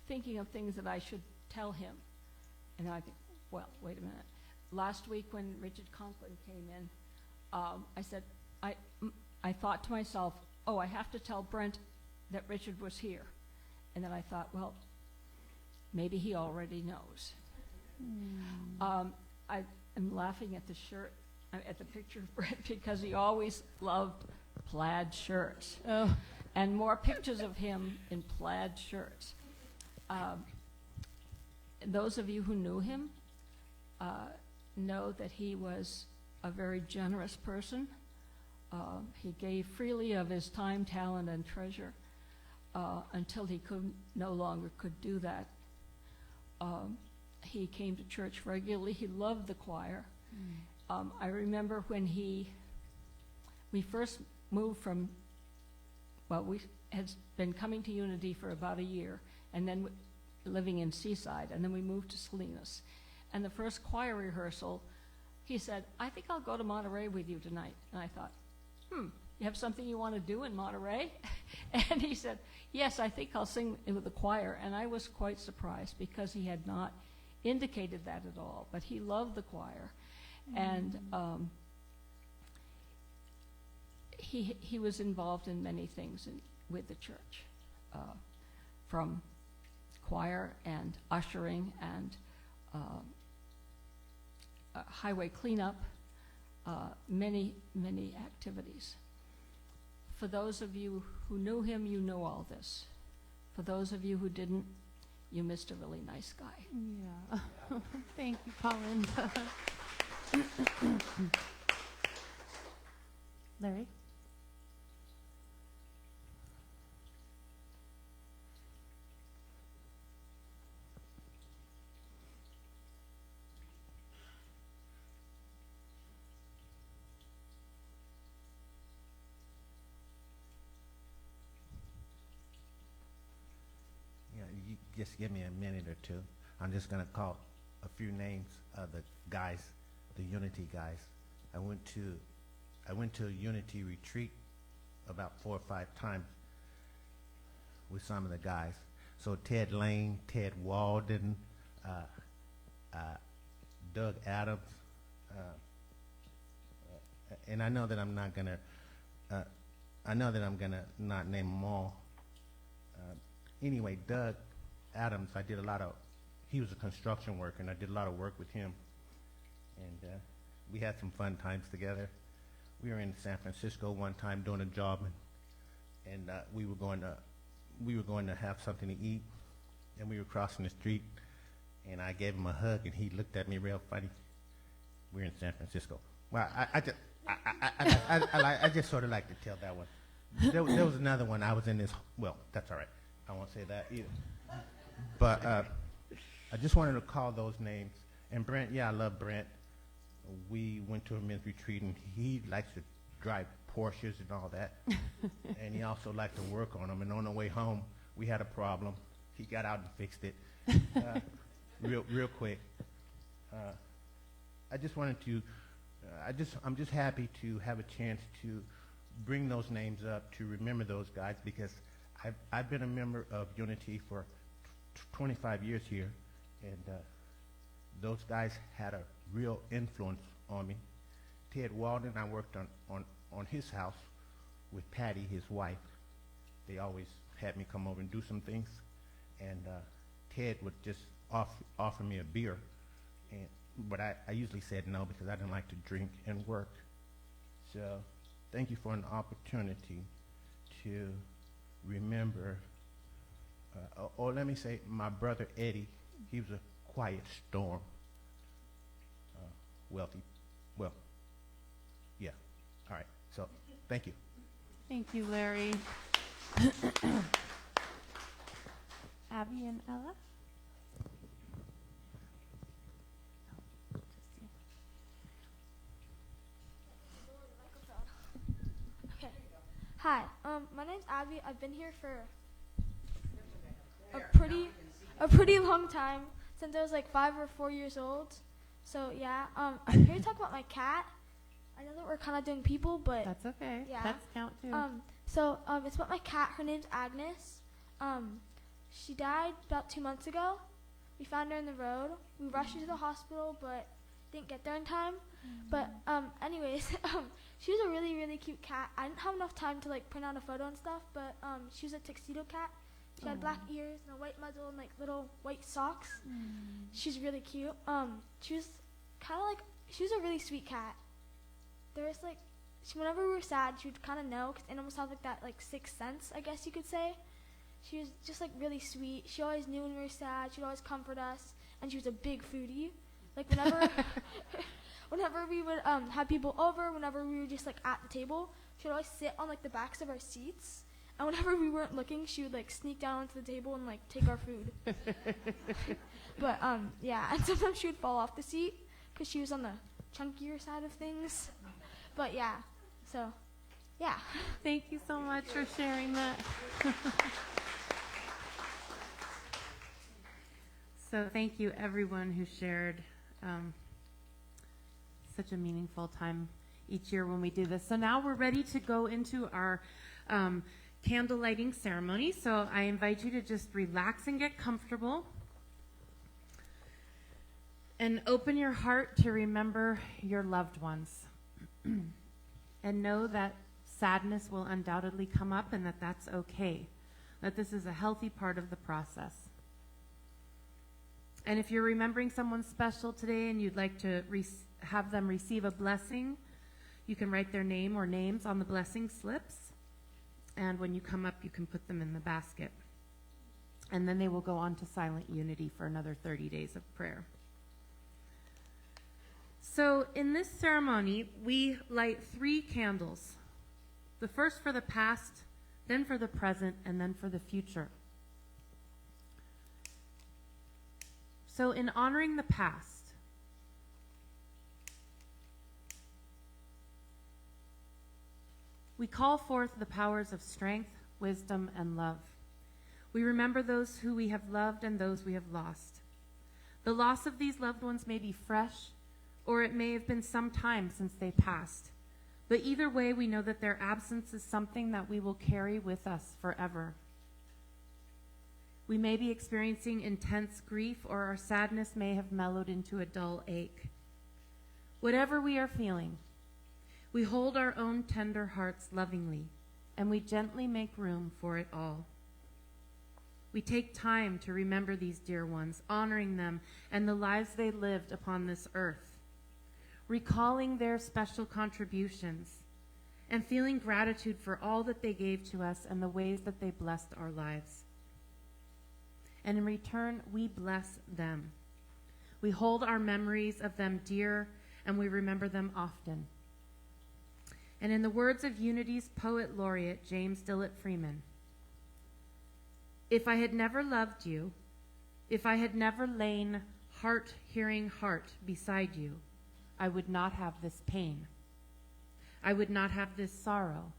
thinking of things that I should tell him. And I think, well, wait a minute. Last week when Richard Conklin came in, I said, I thought to myself, I have to tell Brent that Richard was here. And then I thought, well, maybe he already knows. I am laughing at the shirt, at the picture of Brent, because he always loved plaid shirts. Oh. And more pictures of him in plaid shirts. Those of you who knew him know that he was a very generous person. He gave freely of his time, talent, and treasure until he no longer could do that. He came to church regularly. He loved the choir. I remember when we first moved from, we had been coming to Unity for about a year, and then living in Seaside, and then we moved to Salinas. And the first choir rehearsal, he said, I think I'll go to Monterey with you tonight. And I thought, you have something you want to do in Monterey? And he said, yes, I think I'll sing with the choir. And I was quite surprised because he had not indicated that at all, but he loved the choir. And he was involved in many things with the church, from choir and ushering and highway cleanup, many activities. For those of you who knew him, you know all this. For those of you who didn't, you missed a really nice guy. Yeah. Thank you, Colin. Larry? Yeah, you just give me a minute or two. I'm just gonna call a few names of the guys, the Unity guys. I went to a Unity retreat about 4 or 5 times with some of the guys. So Ted Lane, Ted Walden, Doug Adams, and I know that I'm not gonna not name them all. Anyway, Doug Adams, he was a construction worker, and I did a lot of work with him. And we had some fun times together. We were in San Francisco one time doing a job, and we were going to have something to eat, and we were crossing the street, and I gave him a hug, and he looked at me real funny. We're in San Francisco. Well, I just sort of like to tell that one. There was another one. I was in this. Well, that's all right. I won't say that either. But I just wanted to call those names. And Brent, yeah, I love Brent. We went to a men's retreat, and he likes to drive Porsches and all that. And he also liked to work on them. And on the way home, we had a problem. He got out and fixed it real quick. I just wanted to, I'm just happy to have a chance to bring those names up, to remember those guys, because I've been a member of Unity for 25 years here, and those guys had a real influence on me. Ted Walden, I worked on his house with Patty, his wife. They always had me come over and do some things, and Ted would just offer me a beer, but I usually said no because I didn't like to drink and work. So thank you for an opportunity to remember, or let me say, my brother Eddie. He was a quiet storm. Wealthy, well, yeah. All right, so thank you. Thank you, Larry. Abby and Ella? Okay. Hi, my name's Abby. I've been here for a pretty long time, since I was like 5 or 4 years old. So yeah, I'm here to talk about my cat. I know that we're kind of doing people, but That's okay. Yeah. Pets count too. It's about my cat. Her name's Agnes. She died about 2 months ago. We found her in the road. We rushed her to the hospital, but didn't get there in time. But anyways, she was a really, really cute cat. I didn't have enough time to like print out a photo and stuff, but she was a tuxedo cat. She had black ears and a white muzzle and like little white socks. She's really cute. She was kind of like, she was a really sweet cat. There was like, whenever we were sad, she would kind of know, because animals have like that like sixth sense, I guess you could say. She was just like really sweet. She always knew when we were sad. She'd always comfort us, and she was a big foodie. Like whenever we would have people over, whenever we were just like at the table, she would always sit on like the backs of our seats. And whenever we weren't looking, she would like sneak down onto the table and like take our food. But yeah, and sometimes she would fall off the seat because she was on the chunkier side of things. But yeah, so yeah. Thank you so much for sharing that. So thank you everyone who shared such a meaningful time each year when we do this. So now we're ready to go into our candle lighting ceremony. So I invite you to just relax and get comfortable and open your heart to remember your loved ones and know that Sadness will undoubtedly come up, and that's okay, that this is a healthy part of the process. And if you're remembering someone special today and you'd like to have them receive a blessing, you can write their name or names on the blessing slips, and when you come up, you can put them in the basket. And then they will go on to silent unity for another 30 days of prayer. So in this ceremony, we light 3 candles. The first for the past, then for the present, and then for the future. So in honoring the past, we call forth the powers of strength, wisdom, and love. We remember those who we have loved and those we have lost. The loss of these loved ones may be fresh, or it may have been some time since they passed. But either way, we know that their absence is something that we will carry with us forever. We may be experiencing intense grief, or our sadness may have mellowed into a dull ache. Whatever we are feeling, we hold our own tender hearts lovingly, and we gently make room for it all. We take time to remember these dear ones, honoring them and the lives they lived upon this earth, recalling their special contributions, and feeling gratitude for all that they gave to us and the ways that they blessed our lives. And in return, we bless them. We hold our memories of them dear, and we remember them often. And in the words of Unity's poet laureate, James Dillett Freeman, if I had never loved you, if I had never lain heart hearing heart beside you, I would not have this pain. I would not have this sorrow.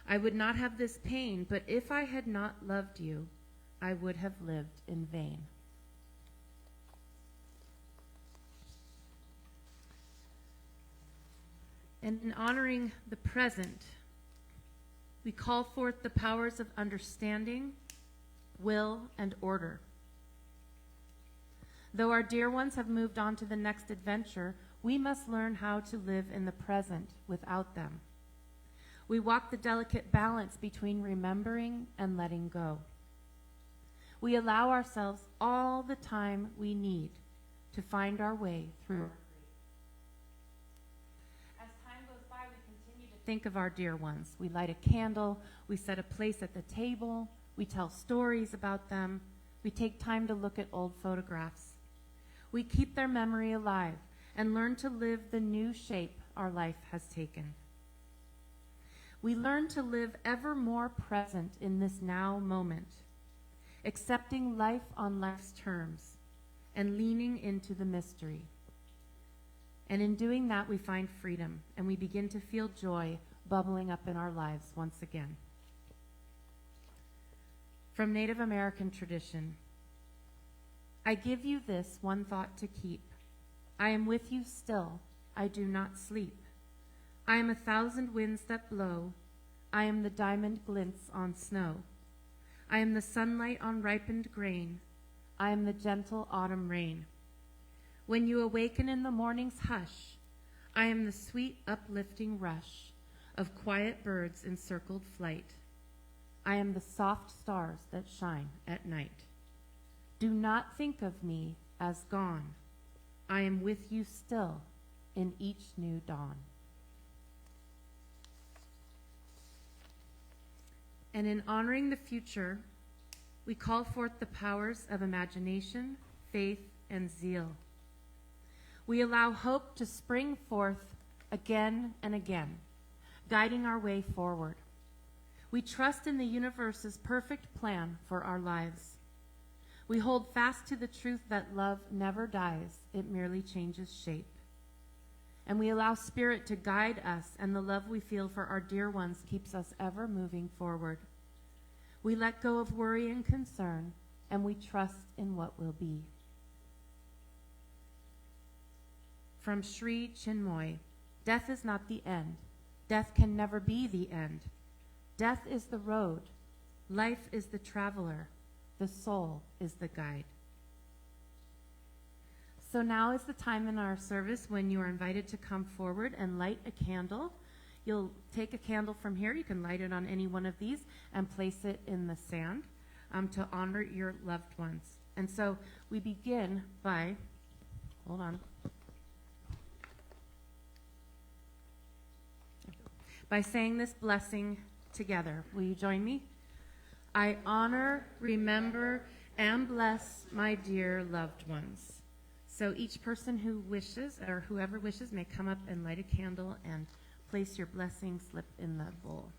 I would not have this pain, but if I had not loved you, I would have lived in vain. And in honoring the present, we call forth the powers of understanding, will, and order. Though our dear ones have moved on to the next adventure, we must learn how to live in the present without them. We walk the delicate balance between remembering and letting go. We allow ourselves all the time we need to find our way through. As time goes by, we continue to think of our dear ones. We light a candle, we set a place at the table, we tell stories about them, we take time to look at old photographs. We keep their memory alive and learn to live the new shape our life has taken. We learn to live ever more present in this now moment, accepting life on life's terms and leaning into the mystery. And in doing that, we find freedom, and we begin to feel joy bubbling up in our lives once again. From Native American tradition, I give you this one thought to keep. I am with you still, I do not sleep. I am 1,000 winds that blow. I am the diamond glints on snow. I am the sunlight on ripened grain. I am the gentle autumn rain. When you awaken in the morning's hush, I am the sweet uplifting rush of quiet birds in circled flight. I am the soft stars that shine at night. Do not think of me as gone. I am with you still in each new dawn. And in honoring the future, we call forth the powers of imagination, faith, and zeal. We allow hope to spring forth again and again, guiding our way forward. We trust in the universe's perfect plan for our lives. We hold fast to the truth that love never dies, it merely changes shape. And we allow Spirit to guide us, and the love we feel for our dear ones keeps us ever moving forward. We let go of worry and concern, and we trust in what will be. From Sri Chinmoy, death is not the end. Death can never be the end. Death is the road. Life is the traveler. The soul is the guide. So now is the time in our service when you are invited to come forward and light a candle. You'll take a candle from here. You can light it on any one of these and place it in the sand to honor your loved ones. And so we begin by, hold on, by saying this blessing together. Will you join me? I honor, remember, and bless my dear loved ones. So each person who wishes, or whoever wishes, may come up and light a candle and place your blessing slip in the bowl.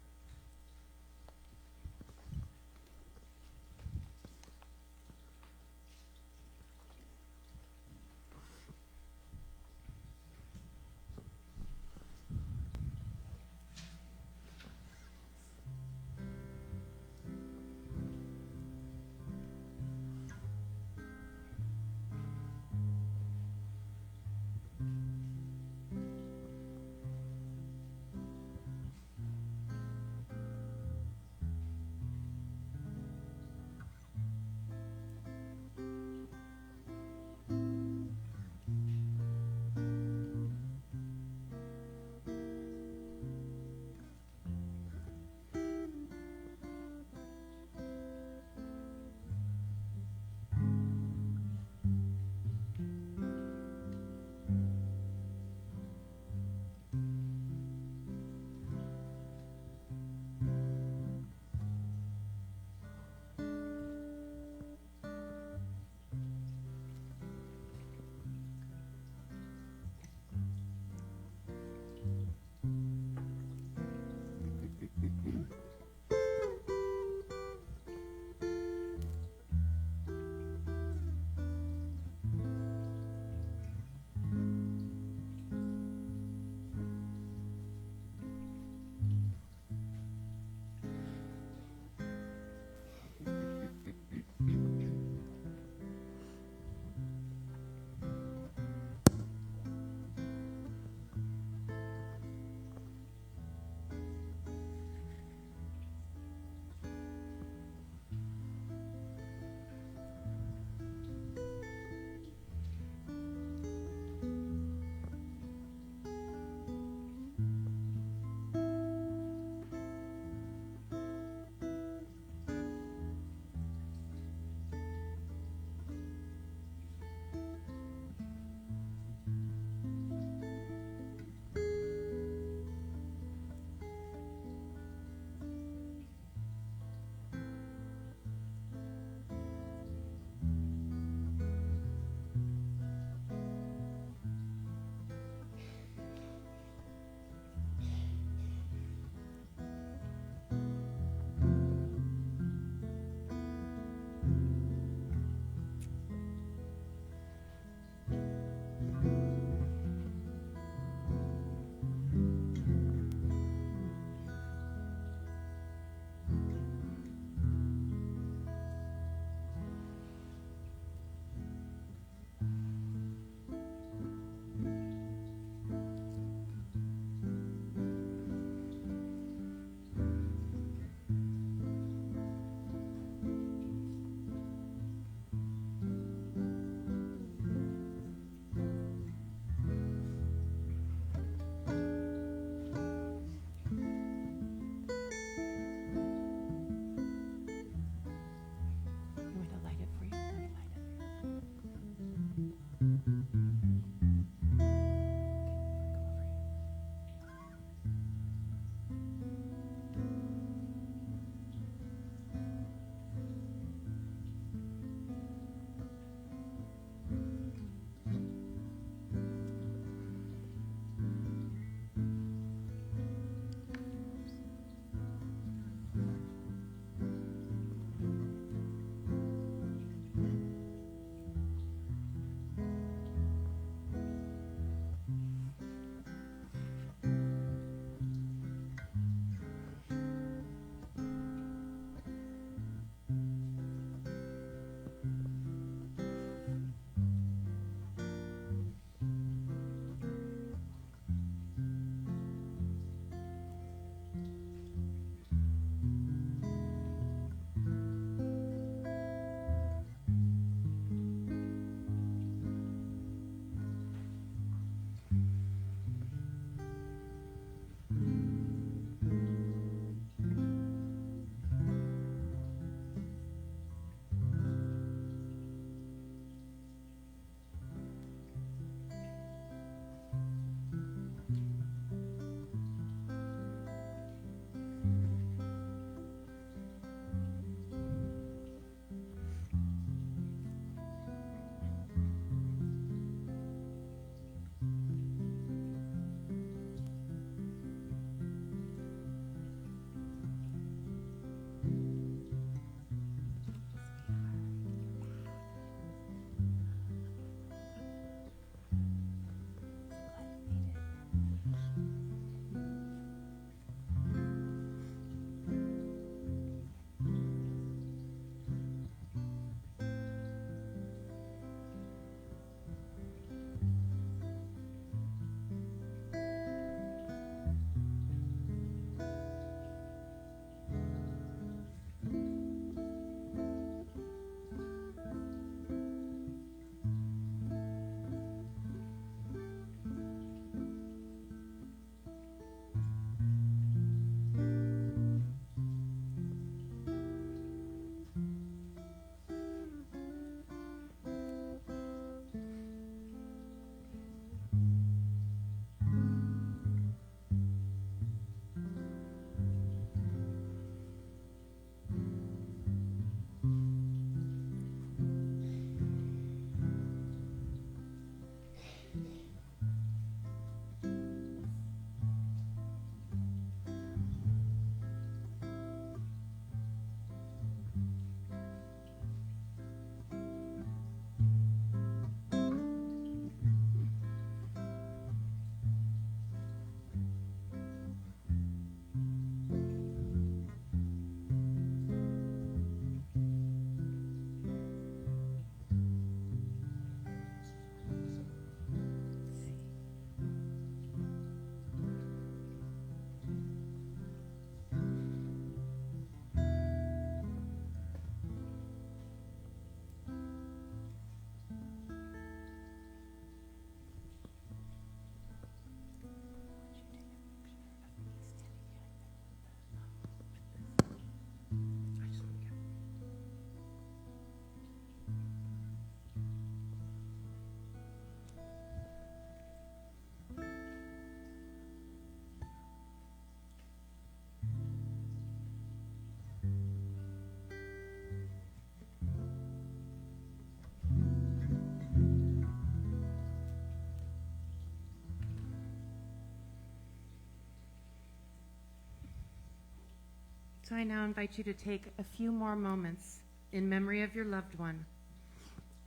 So I now invite you to take a few more moments in memory of your loved one.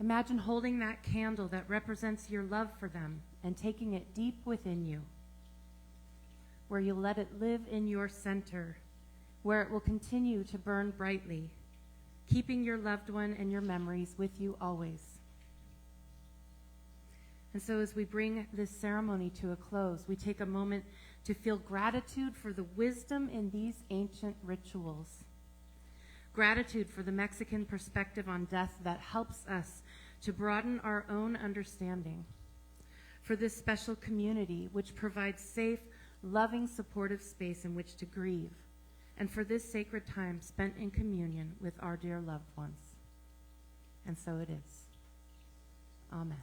Imagine holding that candle that represents your love for them and taking it deep within you, where you'll let it live in your center, where it will continue to burn brightly, keeping your loved one and your memories with you always. And so as we bring this ceremony to a close, we take a moment to feel gratitude for the wisdom in these ancient rituals. Gratitude for the Mexican perspective on death that helps us to broaden our own understanding. For this special community which provides safe, loving, supportive space in which to grieve. And for this sacred time spent in communion with our dear loved ones. And so it is. Amen.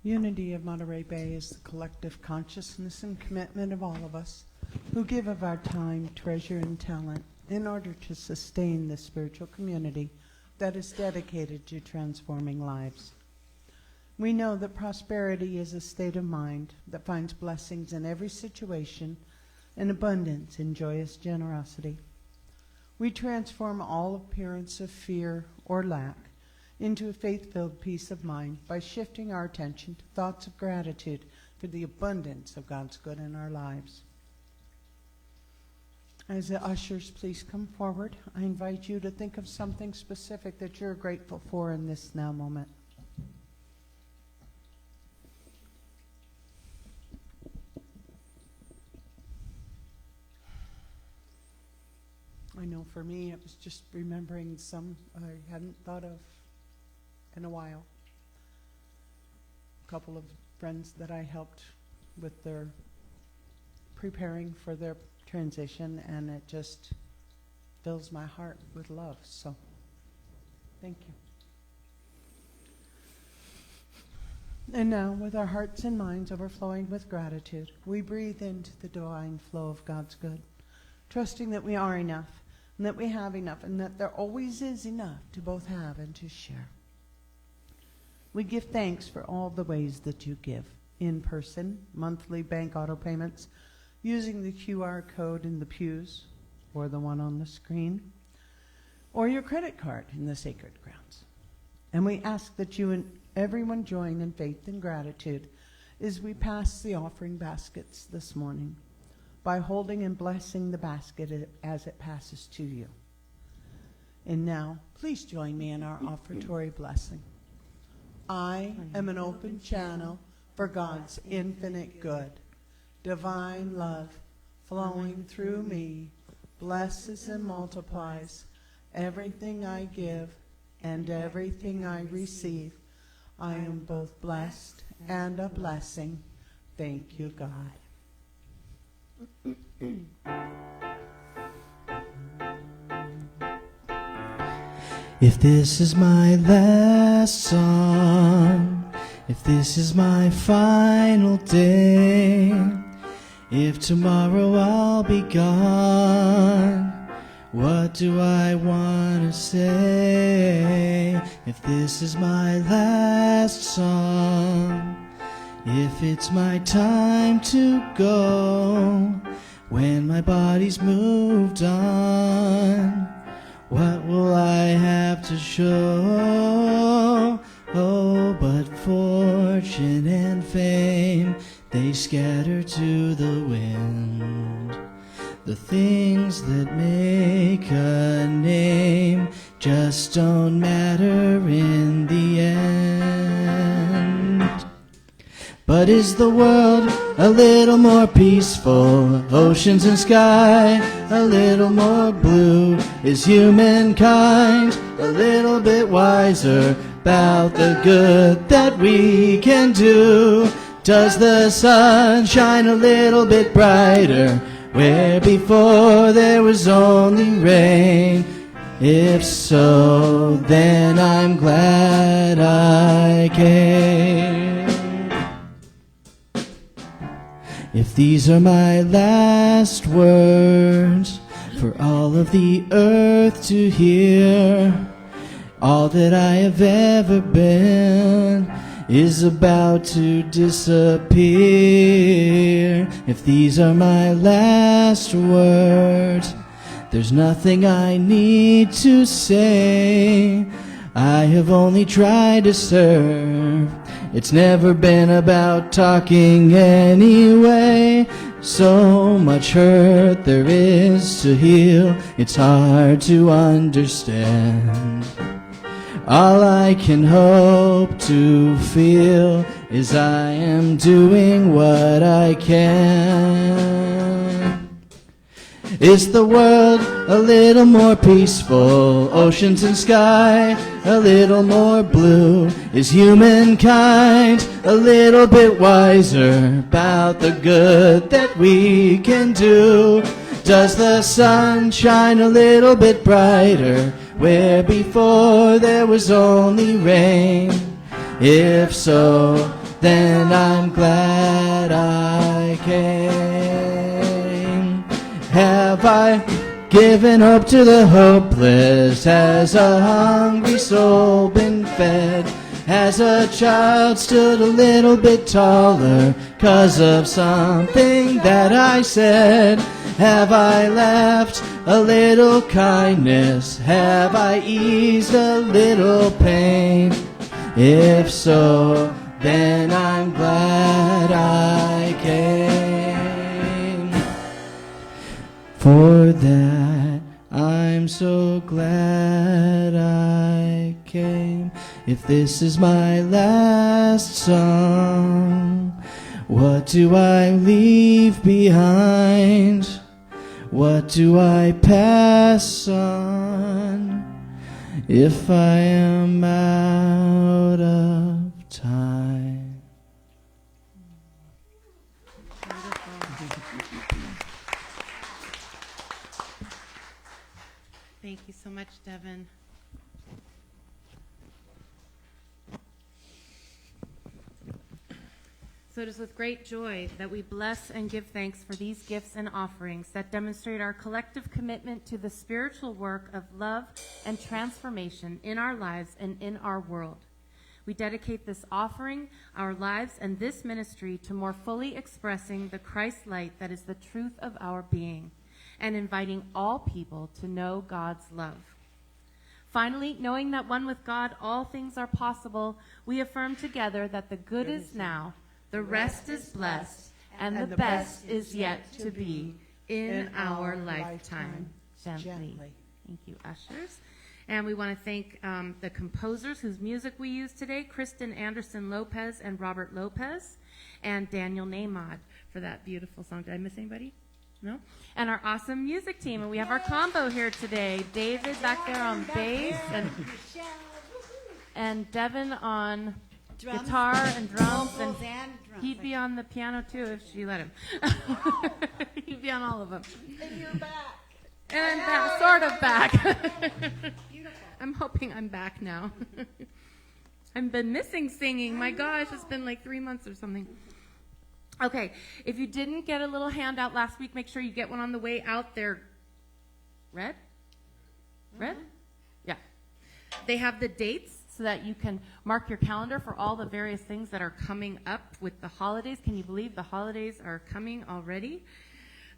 Unity of Monterey Bay is the collective consciousness and commitment of all of us who give of our time, treasure, and talent in order to sustain this spiritual community that is dedicated to transforming lives. We know that prosperity is a state of mind that finds blessings in every situation and abundance in joyous generosity. We transform all appearance of fear or lack into a faith-filled peace of mind by shifting our attention to thoughts of gratitude for the abundance of God's good in our lives. As the ushers please come forward, I invite you to think of something specific that you're grateful for in this now moment. I know for me it was just remembering some I hadn't thought of in a while. A couple of friends that I helped with their preparing for their transition, and it just fills my heart with love. So thank you. And now, with our hearts and minds overflowing with gratitude, we breathe into the divine flow of God's good, trusting that we are enough, and that we have enough, and that there always is enough to both have and to share. We give thanks for all the ways that you give, in person, monthly bank auto payments, using the QR code in the pews, or the one on the screen, or your credit card in the sacred grounds. And we ask that you and everyone join in faith and gratitude as we pass the offering baskets this morning, by holding and blessing the basket as it passes to you. And now, please join me in our offertory blessing. I am an open channel for God's infinite good. Divine love flowing through me blesses and multiplies everything I give and everything I receive. I am both blessed and a blessing. Thank you, God. If this is my last song, if this is my final day, if tomorrow I'll be gone, what do I want to say? If this is my last song, if it's my time to go, when my body's moved on, what will I have to show? Oh, but fortune and fame, they scatter to the wind. The things that make a name just don't matter in the end. But is the world a little more peaceful? Oceans and sky a little more blue? Is humankind a little bit wiser about the good that we can do? Does the sun shine a little bit brighter where before there was only rain? If so, then I'm glad I came. If these are my last words for all of the earth to hear, all that I have ever been is about to disappear. If these are my last words, there's nothing I need to say. I have only tried to serve. It's never been about talking anyway. So much hurt there is to heal, it's hard to understand. All I can hope to feel is I am doing what I can. Is the world a little more peaceful? Oceans and sky a little more blue? Is humankind a little bit wiser about the good that we can do? Does the sun shine a little bit brighter where before there was only rain? If so, then I'm glad I came. Have I given hope to the hopeless? Has a hungry soul been fed? Has a child stood a little bit taller 'cause of something that I said? Have I left a little kindness? Have I eased a little pain? If so, then I'm glad I came. For that, I'm so glad I came. If this is my last song, what do I leave behind? What do I pass on if I am out of time? Thank you so much, Devin. So it is with great joy that we bless and give thanks for these gifts and offerings that demonstrate our collective commitment to the spiritual work of love and transformation in our lives and in our world. We dedicate this offering, our lives, and this ministry to more fully expressing the Christ light that is the truth of our being and inviting all people to know God's love. Finally, knowing that one with God all things are possible, we affirm together that the good is now, the rest is blessed, and the best is yet to be in our lifetime. Gently. Thank you, ushers. And we want to thank the composers whose music we used today, Kristen Anderson Lopez and Robert Lopez, and Daniel Namad for that beautiful song. Did I miss anybody? No? And our awesome music team. And we have our combo here today. David back there on bass, and Devin on guitar and drums, and he'd be on the piano too if she let him. He'd be on all of them. And you're back. And I'm back, sort of back. I'm hoping I'm back now. I've been missing singing. My gosh, it's been like 3 months or something. Okay, if you didn't get a little handout last week, make sure you get one on the way out there. Red? Red? Yeah. They have the dates so that you can mark your calendar for all the various things that are coming up with the holidays. Can you believe the holidays are coming already?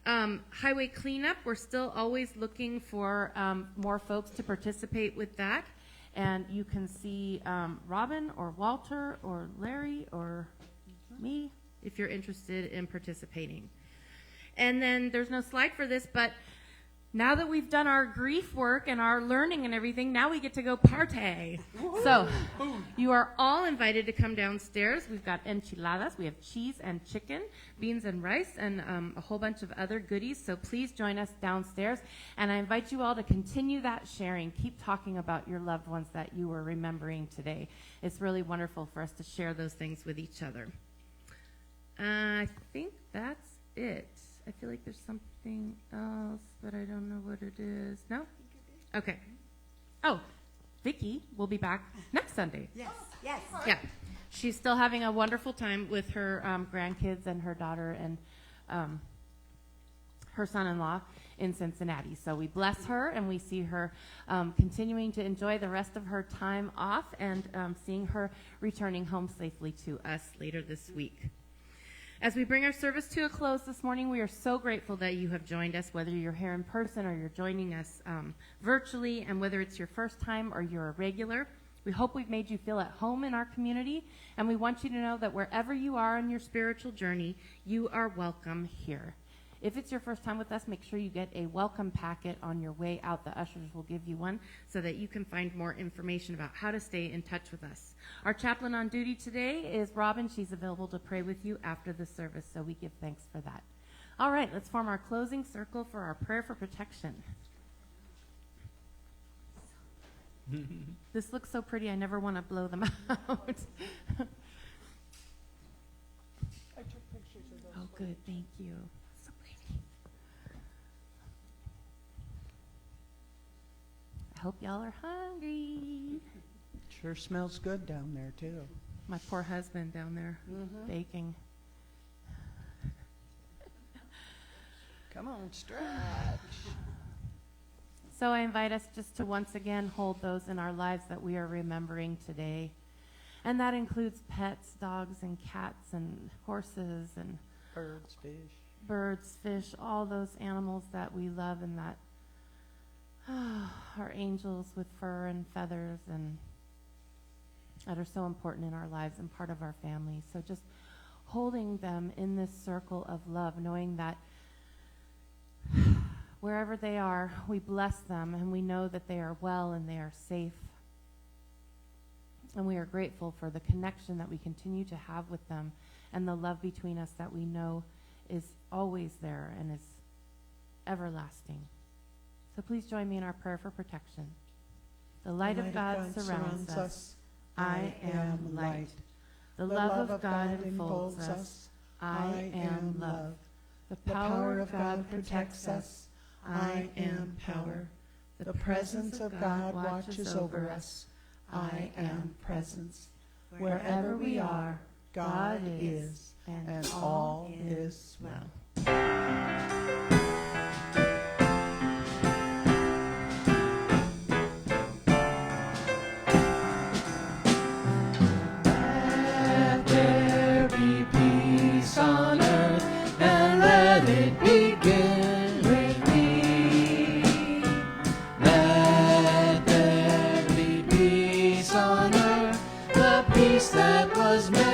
Highway cleanup, we're still always looking for more folks to participate with that. And you can see Robin or Walter or Larry or me if you're interested in participating. And then there's no slide for this, but now that we've done our grief work and our learning and everything, now we get to go party. So you are all invited to come downstairs. We've got enchiladas. We have cheese and chicken, beans and rice, and a whole bunch of other goodies. So please join us downstairs. And I invite you all to continue that sharing. Keep talking about your loved ones that you were remembering today. It's really wonderful for us to share those things with each other. I think that's it. I feel like there's something else, but I don't know what it is. No? Okay. Oh, Vicki will be back next Sunday. Yes, yes. Yeah. She's still having a wonderful time with her grandkids and her daughter, and her son-in-law in Cincinnati. So we bless her, and we see her continuing to enjoy the rest of her time off, and seeing her returning home safely to us later this week. As we bring our service to a close this morning, we are so grateful that you have joined us, whether you're here in person or you're joining us virtually, and whether it's your first time or you're a regular. We hope we've made you feel at home in our community, and we want you to know that wherever you are on your spiritual journey, you are welcome here. If it's your first time with us, make sure you get a welcome packet on your way out. The ushers will give you one so that you can find more information about how to stay in touch with us. Our chaplain on duty today is Robin. She's available to pray with you after the service, so we give thanks for that. All right, let's form our closing circle for our prayer for protection. This looks so pretty, I never want to blow them out. I took pictures of those. Oh, good, thank you. So pretty. I hope y'all are hungry. Sure smells good down there, too. My poor husband down there baking. Come on, stretch. So I invite us just to once again hold those in our lives that we are remembering today. And that includes pets, dogs and cats and horses and birds, fish, all those animals that we love and that are angels with fur and feathers and that are so important in our lives and part of our family. So just holding them in this circle of love, knowing that wherever they are, we bless them and we know that they are well and they are safe. And we are grateful for the connection that we continue to have with them and the love between us that we know is always there and is everlasting. So please join me in our prayer for protection. The light of God surrounds us. I am light. The love of God enfolds us. I am love. The power of God protects us. I am power. The presence of God watches over us. I am presence. Wherever we are, God is, and all is well. Let there be peace on earth, and let it begin with me. Let there be peace on earth, the peace that was made